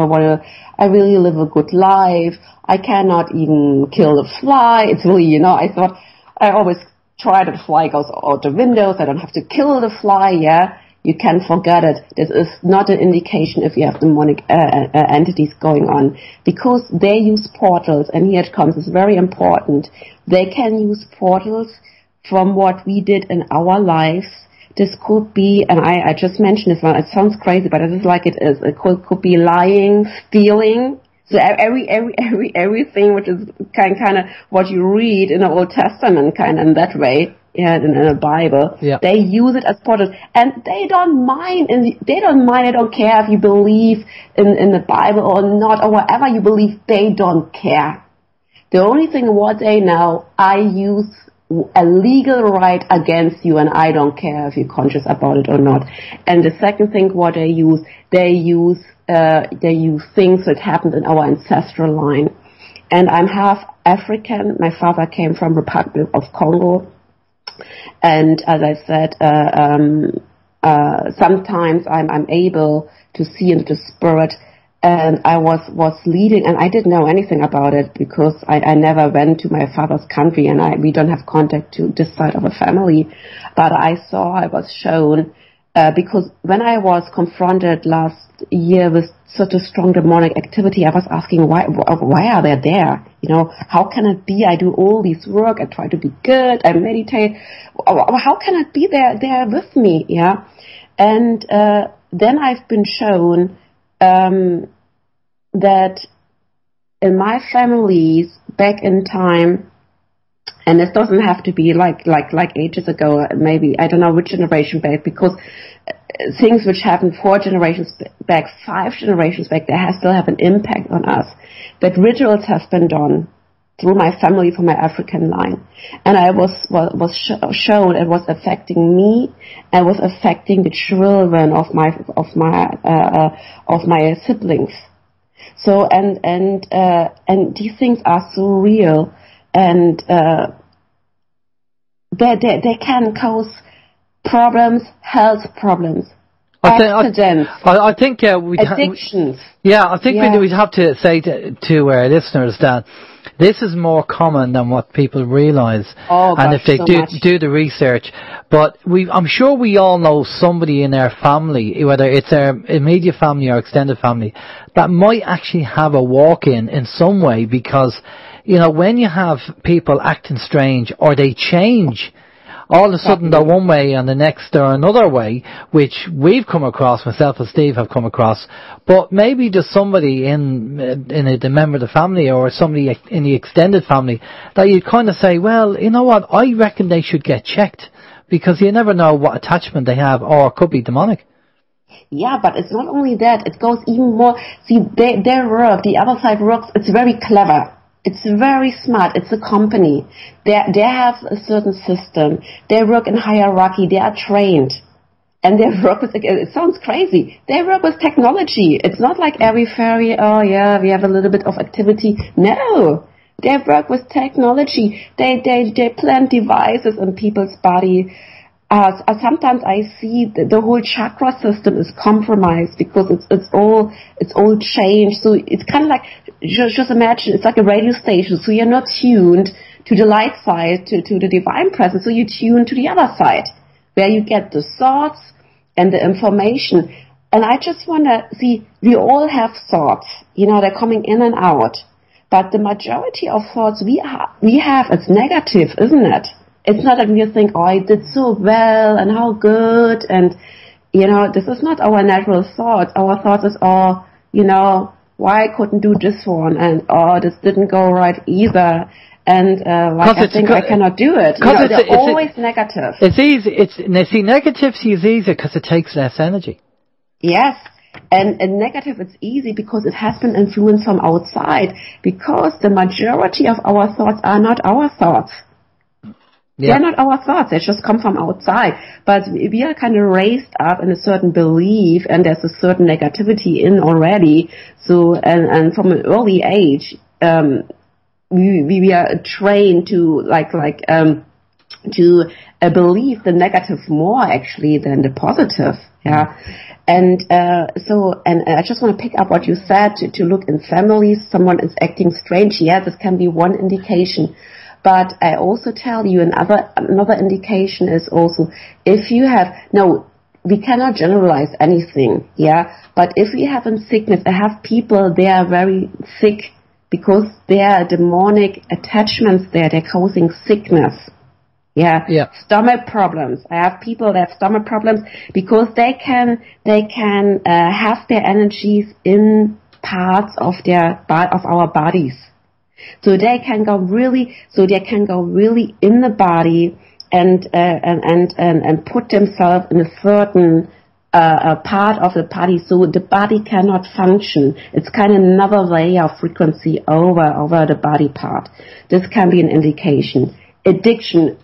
really live a good life. I cannot even kill a fly. It's really, I thought, I always try that the fly goes out the windows. I don't have to kill the fly. Yeah, you can forget it. This is not an indication if you have demonic entities going on, because they use portals, and here it comes. It's very important. They can use portals from what we did in our lives. This could be, and I just mentioned this one. It sounds crazy, but it is like it is. It could be lying, stealing. So everything which is kind of what you read in the Old Testament, kind of in that way, yeah, in the Bible. Yeah. They use it as portals, and they don't mind. They don't care if you believe in the Bible or not, or whatever you believe. They don't care. The only thing what they know, I use a legal right against you, and I don't care if you're conscious about it or not. And the second thing what they use things that happened in our ancestral line. And I'm half African. My father came from Republic of Congo. And as I said, sometimes I'm able to see into the spirit. And I was leading, and I didn't know anything about it, because I never went to my father's country, and we don't have contact to this side of a family. But I was shown, because when I was confronted last year with such a strong demonic activity, I was asking, why are they there? How can it be? I do all this work, I try to be good, I meditate. How can it be they're with me? Yeah. And then I've been shown that in my families back in time, and this doesn't have to be like ages ago, maybe, I don't know which generation back, because things which happened 4 generations back, 5 generations back, they still have an impact on us. That rituals have been done through my family, from my African line, and I was shown it was affecting me, and was affecting the children of my siblings. So and these things are so real, and they can cause problems, health problems, accidents, I think addictions. I think we'd have to say to our listeners that this is more common than what people realise, and if they do the research. But I'm sure we all know somebody in our family, whether it's our immediate family or extended family, that might actually have a walk-in in some way, because, when you have people acting strange, or they change, all of a sudden they're one way and the next they're another way, which we've come across, myself and Steve have come across. But maybe just somebody in the member of the family, or somebody in the extended family, that you kind of say, well, you know what, I reckon they should get checked, because you never know what attachment they have, or it could be demonic. Yeah, but it's not only that, it goes even more. See, their work, the other side works, it's very clever. It's very smart. It's a company. They have a certain system. They work in hierarchy. They are trained. And they work with, it sounds crazy, they work with technology. It's not like every fairy, oh yeah, we have a little bit of activity. No, they work with technology. They plant devices in people's body. Sometimes I see the whole chakra system is compromised because it's all changed. So it's kind of like, just imagine, it's like a radio station. So you're not tuned to the light side, to the divine presence. So you tune to the other side, where you get the thoughts and the information. And I just want to see, we all have thoughts, they're coming in and out. But the majority of thoughts we have, it's negative, isn't it? It's not that we think, oh, I did so well and how good. And, this is not our natural thoughts. Our thoughts is, oh, why I couldn't do this one. And, oh, this didn't go right either. And I think I cannot do it. They're always negative. It's easy. Negativity is easier because it takes less energy. Yes, and negative it's easy because it has been influenced from outside. Because the majority of our thoughts are not our thoughts. Yeah. They're not our thoughts. They just come from outside. But we are kind of raised up in a certain belief, and there's a certain negativity in already. So and from an early age. We are trained to believe the negative more actually than the positive, yeah. And I just want to pick up what you said to look in families. Someone is acting strange. Yeah, this can be one indication. But I also tell you another indication is also if you have we cannot generalize anything, yeah. But if we have in sickness, I have people they are very sick. Because there are demonic attachments there, they're causing sickness. Yeah. Stomach problems. I have people that have stomach problems because they can have their energies in parts of our bodies. So they can go really in the body and put themselves in a certain a part of the body, so the body cannot function. It's kind of another layer of frequency over the body part. This can be an indication. Addiction,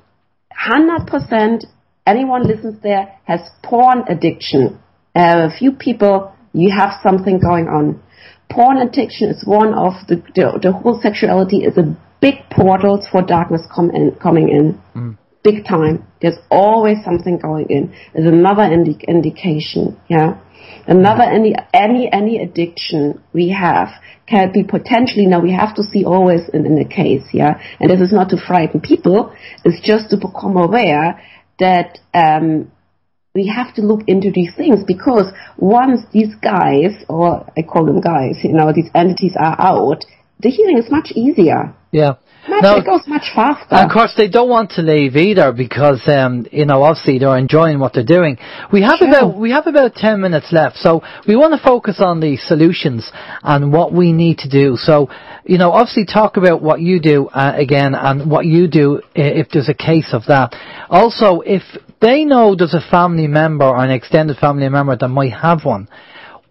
100%, anyone listens there has porn addiction. A few people, you have something going on. Porn addiction is one of the whole sexuality is a big portals for darkness coming in. Big time. There's always something going in. There's another indication, yeah. Another any addiction we have can be potentially, now we have to see always in the case, yeah. And this is not to frighten people, it's just to become aware that we have to look into these things, because once these guys, or I call them guys, these entities are out, the healing is much easier. Yeah. It goes much faster. And of course, they don't want to leave either because, obviously they're enjoying what they're doing. We have about 10 minutes left, so we want to focus on the solutions and what we need to do. So, obviously talk about what you do again and what you do if there's a case of that. Also, if they know there's a family member or an extended family member that might have one,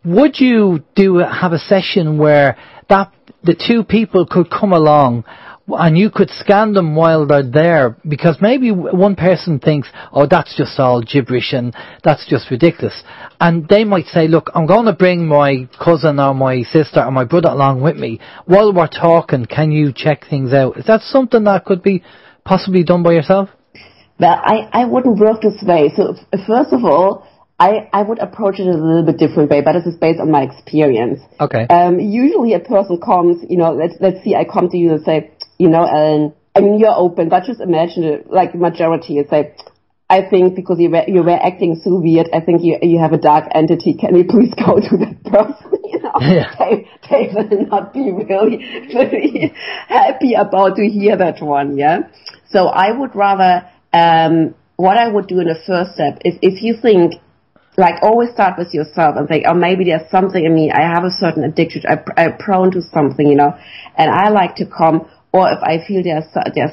would you have a session where the two people could come along and you could scan them while they're there? Because maybe one person thinks, oh, that's just all gibberish and that's just ridiculous. And they might say, look, I'm going to bring my cousin or my sister or my brother along with me. While we're talking, can you check things out? Is that something that could be possibly done by yourself? Well, I wouldn't work this way. So first of all, I would approach it a little bit different way, but this is based on my experience. Okay. Usually a person comes, let's see, I come to you and say, Ellen, you're open, but just imagine it, like majority, and say, I think because you were acting so weird, I think you have a dark entity. Can you please go to that person? Yeah. They will not be really happy about to hear that one, yeah? So I would rather, what I would do in the first step is if you think, like, always start with yourself and think, oh, maybe there's something in me. I have a certain addiction. I'm prone to something, and I like to come. Or if I feel there's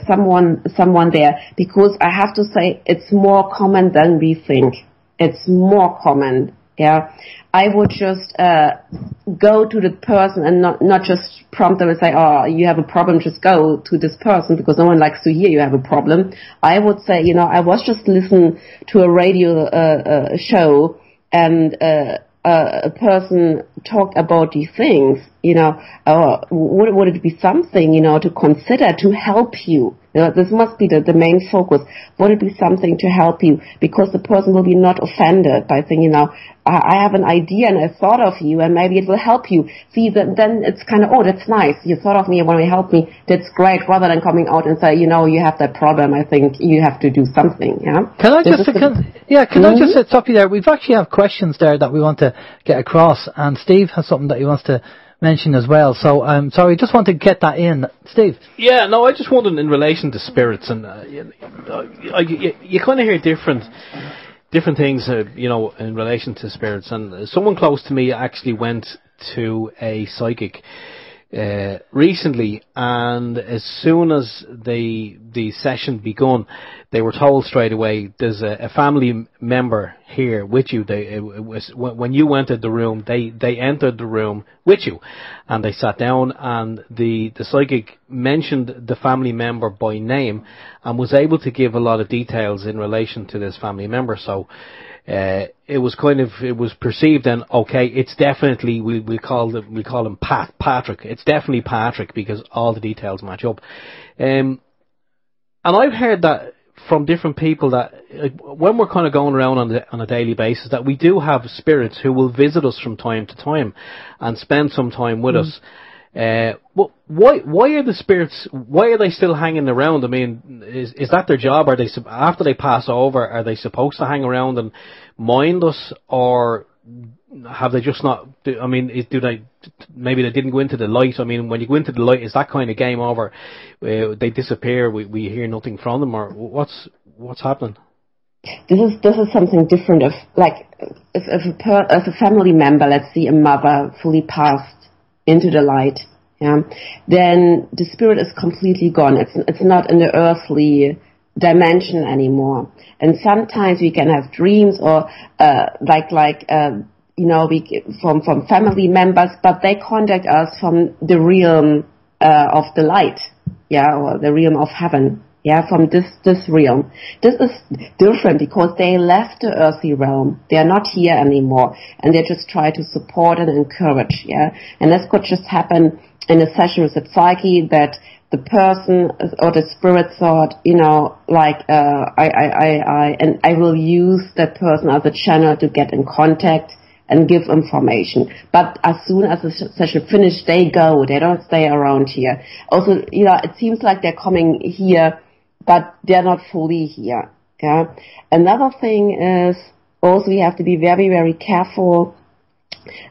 someone there, because I have to say it's more common than we think. It's more common. Yeah, I would just go to the person and not just prompt them and say, oh, you have a problem, just go to this person, because no one likes to hear you have a problem. I would say, I was just listening to a radio show, and a person talked about these things, would it be something, to consider to help you? This must be the main focus. Would it be something to help you? Because the person will be not offended by saying, I have an idea and I thought of you and maybe it will help you. See, then it's kind of, oh, that's nice. You thought of me and want to help me. That's great. Rather than coming out and say, you have that problem. I think you have to do something. Yeah. Can I just stop you there? We've actually have questions there that we want to get across, and Steve has something that he wants to mention as well. So sorry, just want to get that in, Steve. Yeah, no, I just wondered in relation to spirits, and you kind of hear different things, in relation to spirits. And someone close to me actually went to a psychic recently, and as soon as the session begun, they were told straight away, there's a family member here with you. When you entered the room, they entered the room with you, and they sat down, and the psychic mentioned the family member by name and was able to give a lot of details in relation to this family member. So it was perceived then, okay, it's definitely, we call him Patrick. It's definitely Patrick, because all the details match up. And I've heard that from different people, that when we're kind of going around on a daily basis, that we do have spirits who will visit us from time to time and spend some time with us. Well, why are the spirits, why are they still hanging around? I mean, is that their job? Are they, after they pass over, are they supposed to hang around and mind us, or have they just not, I mean, maybe they didn't go into the light? I mean, when you go into the light, is that kind of game over? They disappear, we hear nothing from them, or what's happening? This is something different. If a family member, let's see a mother, fully passed into the light, then the spirit is completely gone. It's not in the earthly dimension anymore. And sometimes we can have dreams, or from family members, but they contact us from the realm of the light, or the realm of heaven. From this realm. This is different because they left the earthly realm. They are not here anymore, and they just try to support and encourage. And this could just happen in a session with the psyche, that the person or the spirit thought, I will use that person as a channel to get in contact and give information. But as soon as the session finished, they go. They don't stay around here. Also, it seems like they're coming here, but they're not fully here. Another thing is also we have to be very, very careful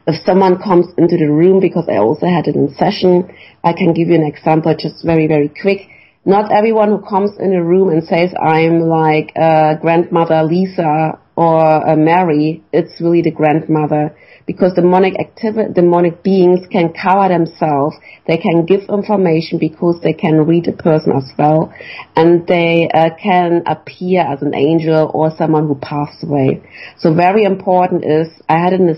if someone comes into the room, because I also had it in session. I can give you an example, just very, very quick. Not everyone who comes in a room and says, I'm like grandmother Lisa or Mary, it's really the grandmother, because demonic beings can cover themselves. They can give information because they can read a person as well, and they can appear as an angel or someone who passed away. So very important is, I had it in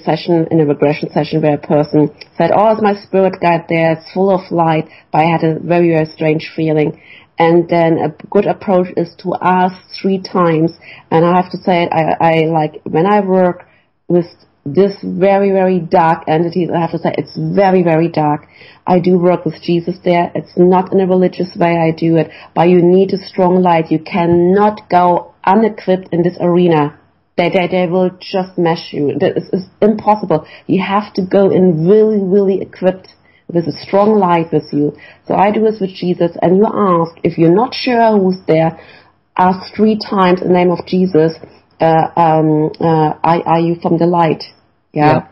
a regression session, where a person said, oh, it's my spirit guide there, it's full of light, but I had a very, very strange feeling. And then a good approach is to ask 3 times. And I have to say, I like, when I work with this very, very dark entity, I have to say it's very, very dark. I do work with Jesus there. It's not in a religious way I do it, but you need a strong light. You cannot go unequipped in this arena. They will just mesh you. This is impossible. You have to go in really, really equipped with a strong light with you. So I do this with Jesus, and you ask, if you're not sure who's there, ask 3 times in the name of Jesus, are you from the light? And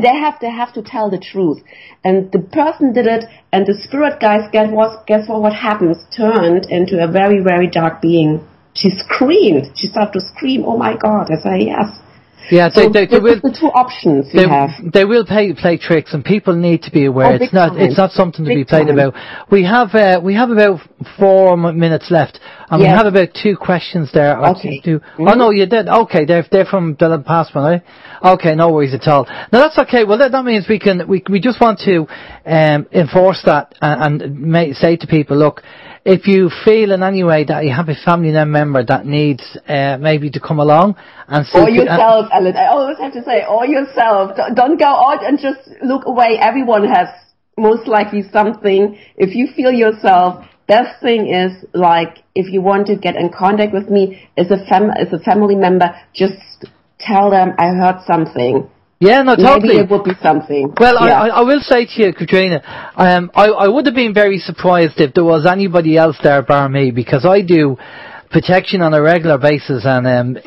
they have to tell the truth. And the person did it, and the spirit guys, guess what happens? Turned into a very, very dark being. She screamed. She started to scream, oh my God. I say, yes. Yeah, so they will, the two options you have. They will play tricks, and people need to be aware. It's not something to be played about. We have about 4 minutes left, and we have about 2 questions there. Okay. Oh no, you did. Okay, they're from the past one, right? Okay, no worries at all. No, that's okay. Well, that means we just want to enforce that and say to people, look, if you feel in any way that you have a family member that needs maybe to come along and or yourself, Alan, I always have to say, or yourself. Don't go out and just look away. Everyone has most likely something. If you feel yourself, best thing is, like, if you want to get in contact with me as a family member, just tell them I heard something. Yeah, no, totally. Maybe it would be something. Well, yeah. I will say to you, Katherina, I would have been very surprised if there was anybody else there bar me, because I do protection on a regular basis, and and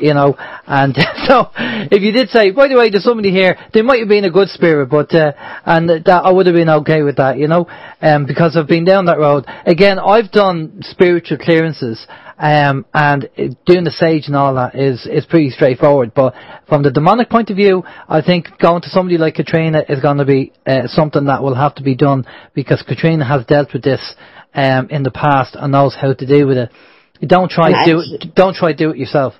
so if you did say, by the way, there's somebody here, they might have been a good spirit, but and that I would have been okay with that, because I've been down that road. Again, I've done spiritual clearances, and doing the sage and all that is pretty straightforward, but from the demonic point of view, I think going to somebody like Katherina is going to be something that will have to be done, because Katherina has dealt with this in the past and knows how to deal with it. Don't try do it yourself.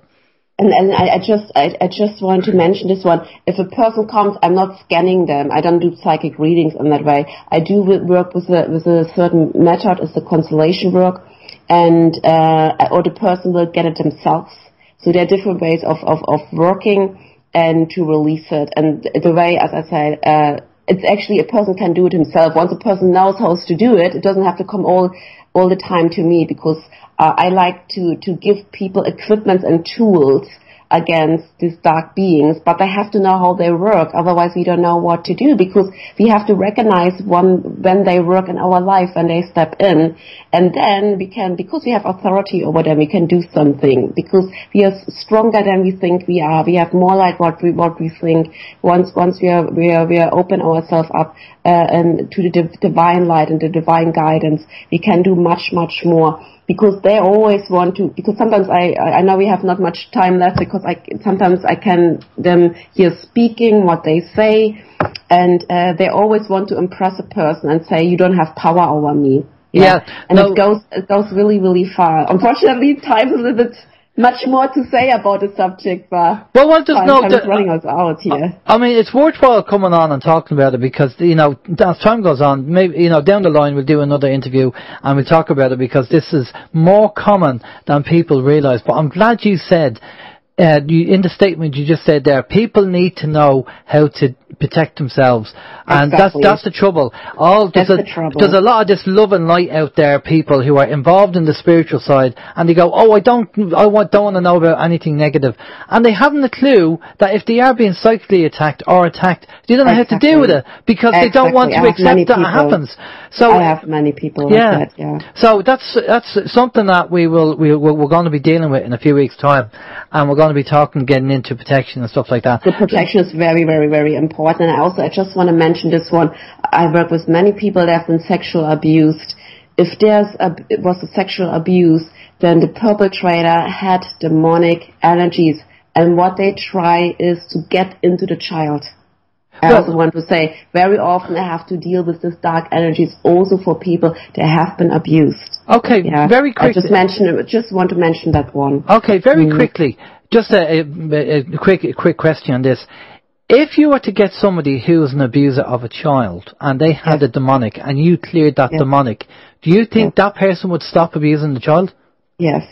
And I just want to mention this one. If a person comes, I'm not scanning them. I don't do psychic readings in that way. I do work with a certain method. It's the Constellation work, and or the person will get it themselves. So there are different ways of working and to release it. And the way, as I said, it's actually a person can do it himself. Once a person knows how to do it, it doesn't have to come all the time to me, because I like to give people equipment and tools against these dark beings, but they have to know how they work. Otherwise, we don't know what to do, because we have to recognize when they work in our life, when they step in, and then we can, because we have authority over them, we can do something, because we are stronger than we think we are. We have more like what we think. Once we are open ourselves up and to the divine light and the divine guidance, we can do much more. Because they always want to, because sometimes I know we have not much time left, because sometimes I can them hear speaking what they say, and they always want to impress a person and say, you don't have power over me. Yeah. And it goes really, really far. Unfortunately, time is a little bit much more to say about the subject, but time is running us out here. I mean, it's worthwhile coming on and talking about it, because, as time goes on, maybe, down the line we'll do another interview and we'll talk about it, because this is more common than people realise. But I'm glad you said, in the statement you just said there, people need to know how to protect themselves, and exactly. that's the trouble. There's a lot of this love and light out there, people who are involved in the spiritual side, and they go, I don't want to know about anything negative, and they haven't a clue that if they are being psychically attacked or attacked, they don't know how to deal with it, because they don't want to accept that it happens. So I have many people like that, yeah. So that's something that we're going to be dealing with in a few weeks' time, and we're going to be getting into protection and stuff like that. The protection is very, very, very important. And I just want to mention this one. I work with many people that have been sexually abused. If it was a sexual abuse, then the perpetrator had demonic energies, and what they try is to get into the child. I also want to say, very often I have to deal with these dark energies also for people that have been abused. Okay, yeah. Very quickly. I just want to mention that one. Okay, very quickly. Just a quick question on this. If you were to get somebody who was an abuser of a child and they had a demonic, and you cleared that demonic, do you think that person would stop abusing the child? Yes.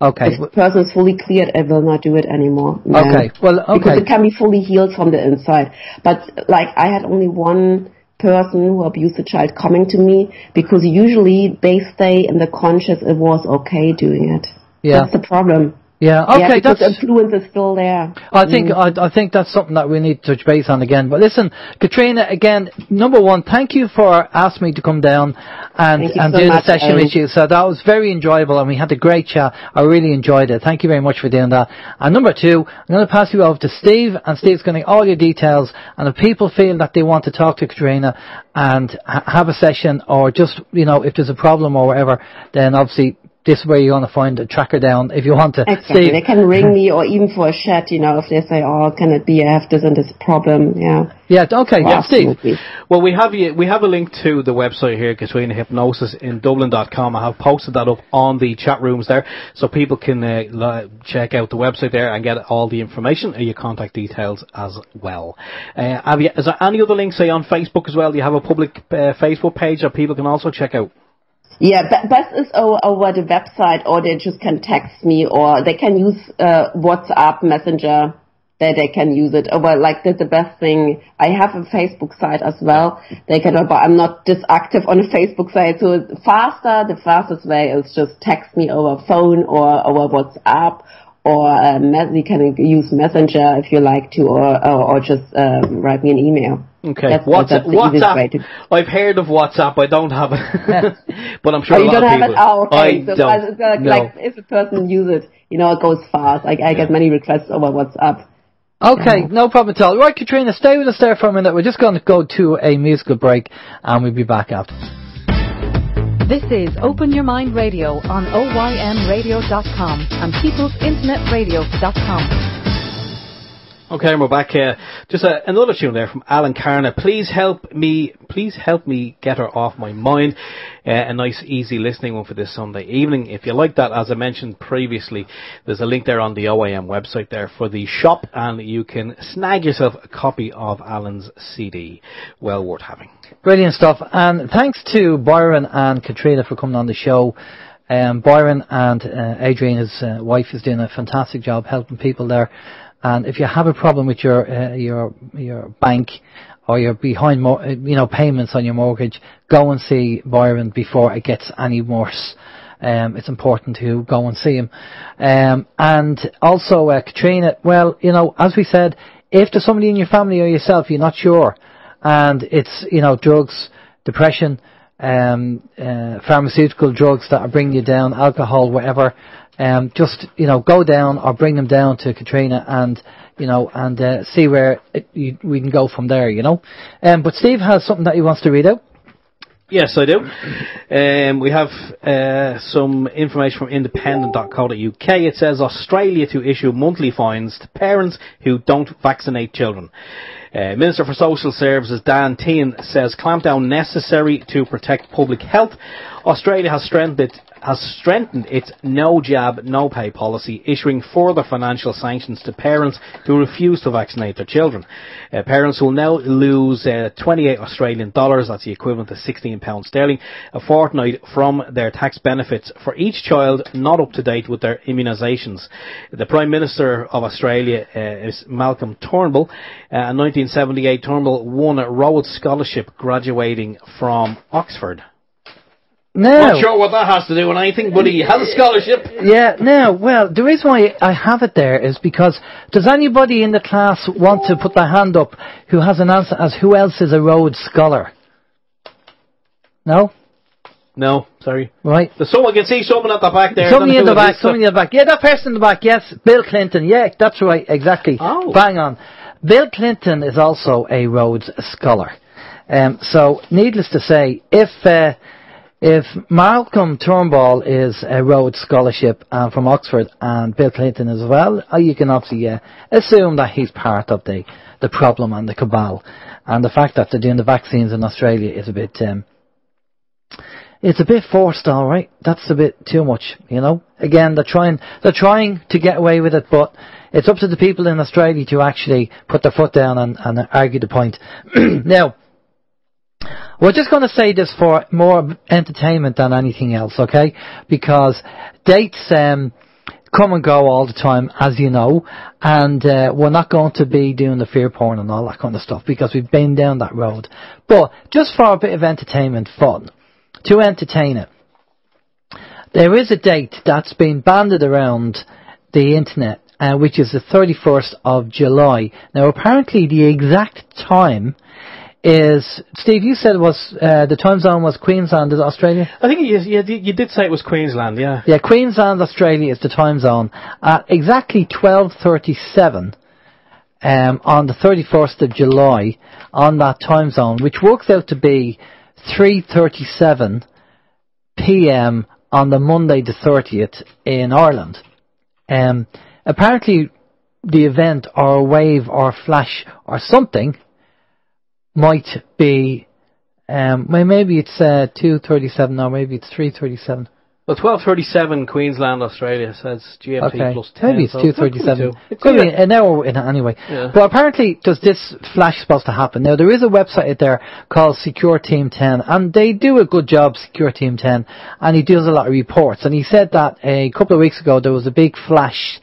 Okay. If the person is fully cleared, I will not do it anymore. No. Okay. Well, okay. Because it can be fully healed from the inside. But like, I had only one person who abused a child coming to me, because usually they stay in the conscious it was okay doing it. Yeah. That's the problem. Yeah, okay, because influence is still there. I think that's something that we need to touch base on again. But listen, Katherina, again, number one, thank you for asking me to come down and do the session with you. So that was very enjoyable, and we had a great chat. I really enjoyed it. Thank you very much for doing that. And number two, I'm going to pass you over to Steve, and Steve's going to get all your details. And if people feel that they want to talk to Katherina and have a session, or just, if there's a problem or whatever, then obviously this is where you're going to find a tracker down if you want to. Exactly. They can ring me or even for a chat, if they say, oh, can it be I have this and this problem, yeah. Yeah, okay, yeah, Steve. Well, we have a link to the website here, Katherina Hypnosis in Dublin.com. I have posted that up on the chat rooms there, so people can check out the website there and get all the information and your contact details as well. Is there any other links, say, on Facebook as well? Do you have a public Facebook page that people can also check out? Yeah, best is over the website, or they just can text me, or they can use WhatsApp, Messenger. They can use it. That's the best thing. I have a Facebook site as well. They can, but I'm not this active on a Facebook site. So the fastest way is just text me over phone or over WhatsApp, or you can use Messenger if you like to, or just write me an email. Okay. That's WhatsApp. I've heard of WhatsApp. I don't have it, but I'm sure you don't have it. Oh, okay. No. If a person uses it, it goes fast. I get many requests over WhatsApp. Okay, no problem at all. Right, Katherina, stay with us there for a minute. We're just going to go to a musical break, and we'll be back after. This is Open Your Mind Radio on OYMradio.com and people'sinternetradio.com. Okay, and we're back here. Just another tune there from Alan Carna. Please help me get her off my mind. A nice, easy listening one for this Sunday evening. If you like that, as I mentioned previously, there's a link there on the OYM website there for the shop, and you can snag yourself a copy of Alan's CD. Well worth having. Brilliant stuff. And thanks to Byron and Katherina for coming on the show. Byron and Adrian, his wife, is doing a fantastic job helping people there. And if you have a problem with your bank, or you're behind payments on your mortgage, go and see Byron before it gets any worse. It's important to go and see him. And also, Katherina, well, as we said, if there's somebody in your family or yourself you're not sure, and it's drugs, depression, pharmaceutical drugs that are bringing you down, alcohol, whatever. Just go down or bring them down to Katherina, and see where we can go from there. But Steve has something that he wants to read out. Yes, I do. We have some information from independent.co.uk. It says Australia to issue monthly fines to parents who don't vaccinate children. Minister for Social Services Dan Tehan says clampdown necessary to protect public health. Australia has strengthened its no jab, no pay policy, issuing further financial sanctions to parents who refuse to vaccinate their children. Parents will now lose 28 Australian dollars, that's the equivalent to £16 sterling, a fortnight from their tax benefits for each child not up to date with their immunisations. The Prime Minister of Australia is Malcolm Turnbull. In 1978, Turnbull won a Rhodes Scholarship graduating from Oxford. Now, not sure what that has to do with anything, but he has a scholarship. Yeah, now, well, the reason why I have it there is because, does anybody in the class want to put their hand up who has an answer as who else is a Rhodes Scholar? No? No, sorry. Right. There's someone, can see someone at the back there. Somebody in the back, Yeah, that person in the back, yes, Bill Clinton. Yeah, that's right, exactly. Oh. Bang on. Bill Clinton is also a Rhodes Scholar. So, needless to say, if Malcolm Turnbull is a Rhodes Scholarship from Oxford, and Bill Clinton as well, you can obviously assume that he's part of the problem and the cabal. And the fact that they're doing the vaccines in Australia is a bit it's a bit forced, all right. That's a bit too much, Again, they're trying to get away with it, but it's up to the people in Australia to actually put their foot down and argue the point. Now, we're just going to say this for more entertainment than anything else, okay? Because dates come and go all the time, as you know, and we're not going to be doing the fear porn and all that kind of stuff because we've been down that road. But just for a bit of entertainment fun, to entertain it, there is a date that's been banded around the internet, which is the 31st of July. Now, apparently the exact time is, Steve, you said it was the time zone was Queensland, is it Australia? I think you did say it was Queensland, yeah. Yeah, Queensland, Australia is the time zone at exactly 12:37 on the 31st of July on that time zone, which works out to be 3:37 p.m. on the Monday the 30th in Ireland. Apparently the event or a wave or flash or something might be, well, maybe it's 2:37 or maybe it's 3:37. Well, 12:37 Queensland, Australia says GMT plus 10. Maybe it's so 2:37. It Could be an hour in it anyway. Yeah. But apparently, does this flash supposed to happen? Now, there is a website out there called Secure Team 10, and they do a good job, Secure Team 10, and he does a lot of reports. And he said that a couple of weeks ago there was a big flash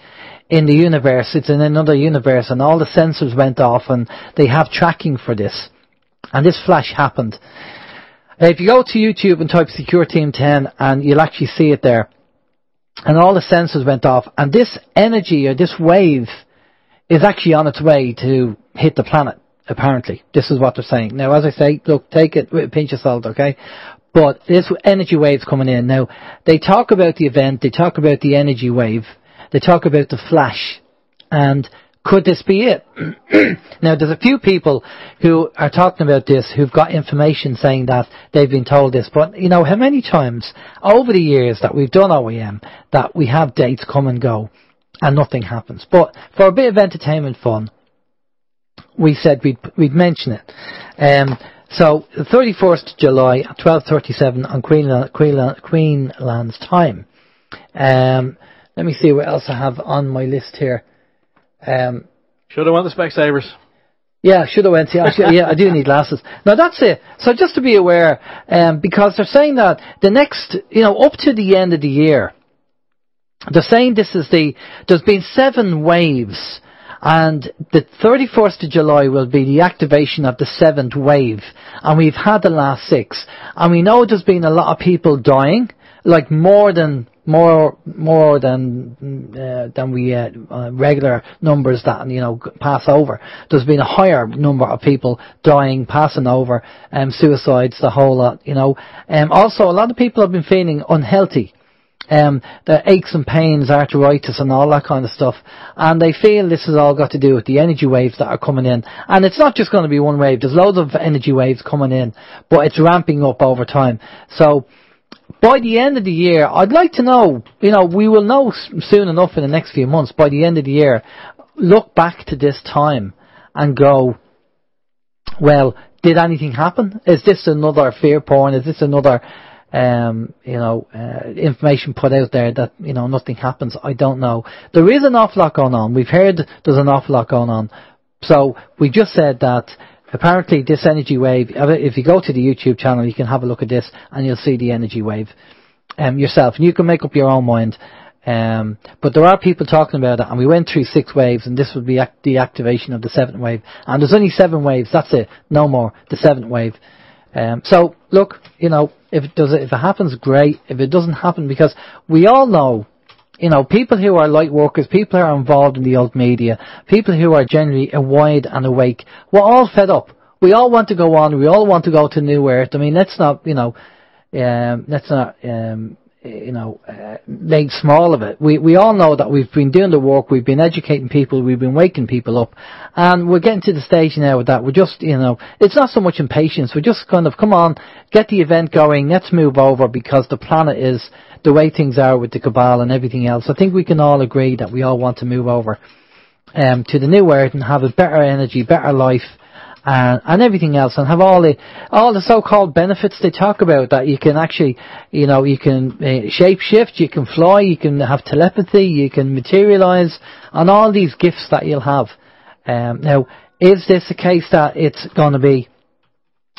in the universe. It's in another universe, and all the sensors went off, and they have tracking for this. And this flash happened. If you go to YouTube and type Secure Team 10, and you'll actually see it there. And all the sensors went off. And this energy, or this wave, is actually on its way to hit the planet, apparently. This is what they're saying. Now, as I say, look, take it with a pinch of salt, okay? But this energy wave's coming in. Now, they talk about the event, they talk about the energy wave, they talk about the flash. And could this be it? Now, there's a few people who are talking about this who've got information saying that they've been told this. But, you know, how many times over the years that we've done OYM that we have dates come and go and nothing happens? But for a bit of entertainment fun, we said we'd mention it. So, the 31st of July at 12:37 on Queensland's time. Let me see what else I have on my list here. Should have won the Specsavers. Yeah, should have went. Yeah, I do need glasses. Now that's it. So just to be aware, because they're saying that the next, you know, up to the end of the year, they're saying there's been 7 waves, and the 31st of July will be the activation of the 7th wave, and we've had the last 6, and we know there's been a lot of people dying, like more than we regular numbers that, you know, pass over. There's been a higher number of people dying, passing over, suicides, the whole lot, you know. Also, a lot of people have been feeling unhealthy. The aches and pains, arthritis and all that kind of stuff, and they feel this has all got to do with the energy waves that are coming in. And it's not just going to be one wave, there's loads of energy waves coming in, but it's ramping up over time. So by the end of the year, I'd like to know, you know, we will know soon enough in the next few months, by the end of the year, look back to this time and go, well, did anything happen? Is this another fear porn? Is this another, information put out there that, you know, nothing happens? I don't know. There is an awful lot going on. We've heard there's an awful lot going on. So we just said that apparently this energy wave, if you go to the YouTube channel, you can have a look at this and you'll see the energy wave yourself. And you can make up your own mind. But there are people talking about it, and we went through 6 waves, and this would be the activation of the 7th wave. And there's only 7 waves, that's it, no more, the 7th wave. So, look, you know, if it happens, great. If it doesn't happen, because we all know, you know, people who are light workers, people who are involved in the old media, people who are generally wide and awake, we're all fed up. We all want to go on. We all want to go to New Earth. I mean, let's not make small of it. We all know that we've been doing the work, we've been educating people, we've been waking people up, and we're getting to the stage now that we're just, you know, it's not so much impatience, we're just kind of, come on, get the event going, let's move over, because the planet is the way things are with the cabal and everything else. I think we can all agree that we all want to move over to the New Earth and have a better energy, better life, and everything else, and have all the so-called benefits they talk about, that you can actually, you know, you can shape shift, you can fly, you can have telepathy, you can materialize, and all these gifts that you'll have. Now, is this a case that it's going to be,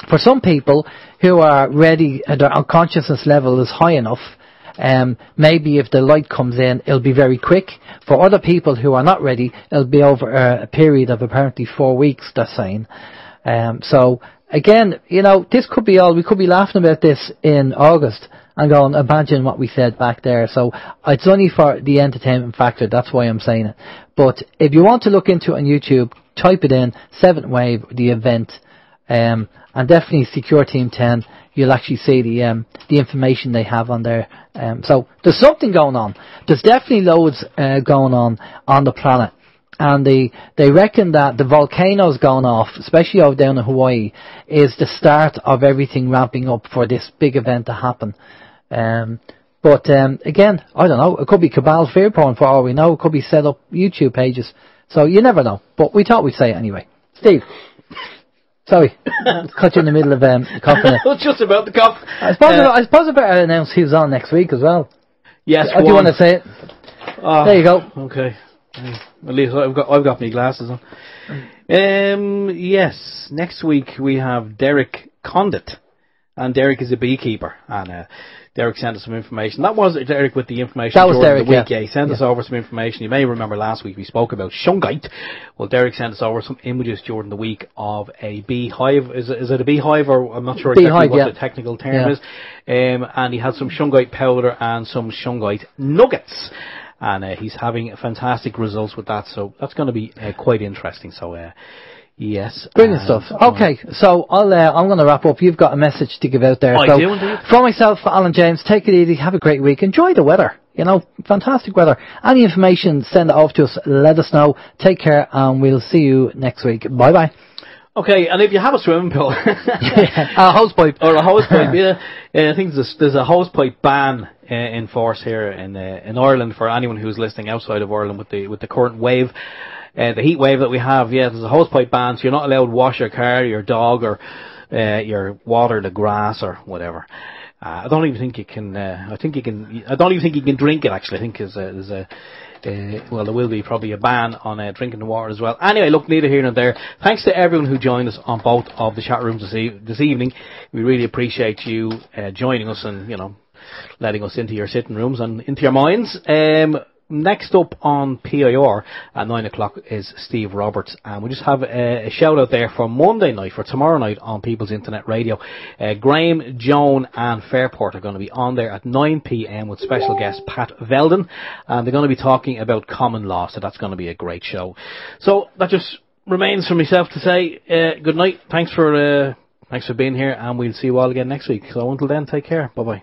for some people who are ready, their consciousness level is high enough, maybe if the light comes in, it'll be very quick. For other people who are not ready, it'll be over a period of apparently 4 weeks, they're saying. So, again, you know, this could be all, we could be laughing about this in August and going, imagine what we said back there. So, it's only for the entertainment factor, that's why I'm saying it. But if you want to look into it on YouTube, type it in, 7th wave, the event, and definitely Secure Team 10, you'll actually see the information they have on there. So there's something going on. There's definitely loads going on the planet. And they reckon that the volcanoes going off, especially over down in Hawaii, is the start of everything ramping up for this big event to happen. But again, I don't know. It could be cabal fear porn for all we know. It could be set up YouTube pages. So you never know. But we thought we'd say it anyway. Steve. Sorry. Cut you in the middle of coughing. Just about the cough. I suppose I better announce who's on next week as well. Yes. Do you want to say it? There you go. Okay. At least I've got my glasses on. Yes. Next week we have Derek Condit. And Derek is a beekeeper. And Derek sent us some information. That was Derek with the information during the week. Yeah, he sent us over some information. You may remember last week we spoke about shungite. Well, Derek sent us over some images during the week of a beehive. Is it a beehive, or I'm not sure exactly what the technical term is. And he had some shungite powder and some shungite nuggets. And he's having fantastic results with that. So that's going to be quite interesting. So yes. Brilliant stuff. Okay, so I'm going to wrap up. You've got a message to give out there. I do indeed. For myself, Alan James, take it easy. Have a great week. Enjoy the weather. You know, fantastic weather. Any information, send it off to us. Let us know. Take care, and we'll see you next week. Bye-bye. Okay, and if you have a swimming pool, a hose pipe, or a hose pipe, I think there's a hose pipe ban in force here in Ireland for anyone who's listening outside of Ireland with the current wave. The heat wave that we have, there's a hosepipe ban, so you're not allowed to wash your car, your dog, or your water the grass or whatever. I don't even think you can. I don't even think you can drink it. Actually, I think well, there will be probably a ban on drinking the water as well. Anyway, look, neither here nor there. Thanks to everyone who joined us on both of the chat rooms this evening. We really appreciate you joining us and letting us into your sitting rooms and into your minds. Next up on PIR at 9 o'clock is Steve Roberts, and we just have a shout out there for Monday night, for tomorrow night on People's Internet Radio. Graham, Joan and Fairport are going to be on there at 9 p.m. with special guest Pat Veldon, and they're going to be talking about common law, so that's going to be a great show. So that just remains for myself to say good night. Thanks for being here, and we'll see you all again next week. So until then, take care. Bye bye.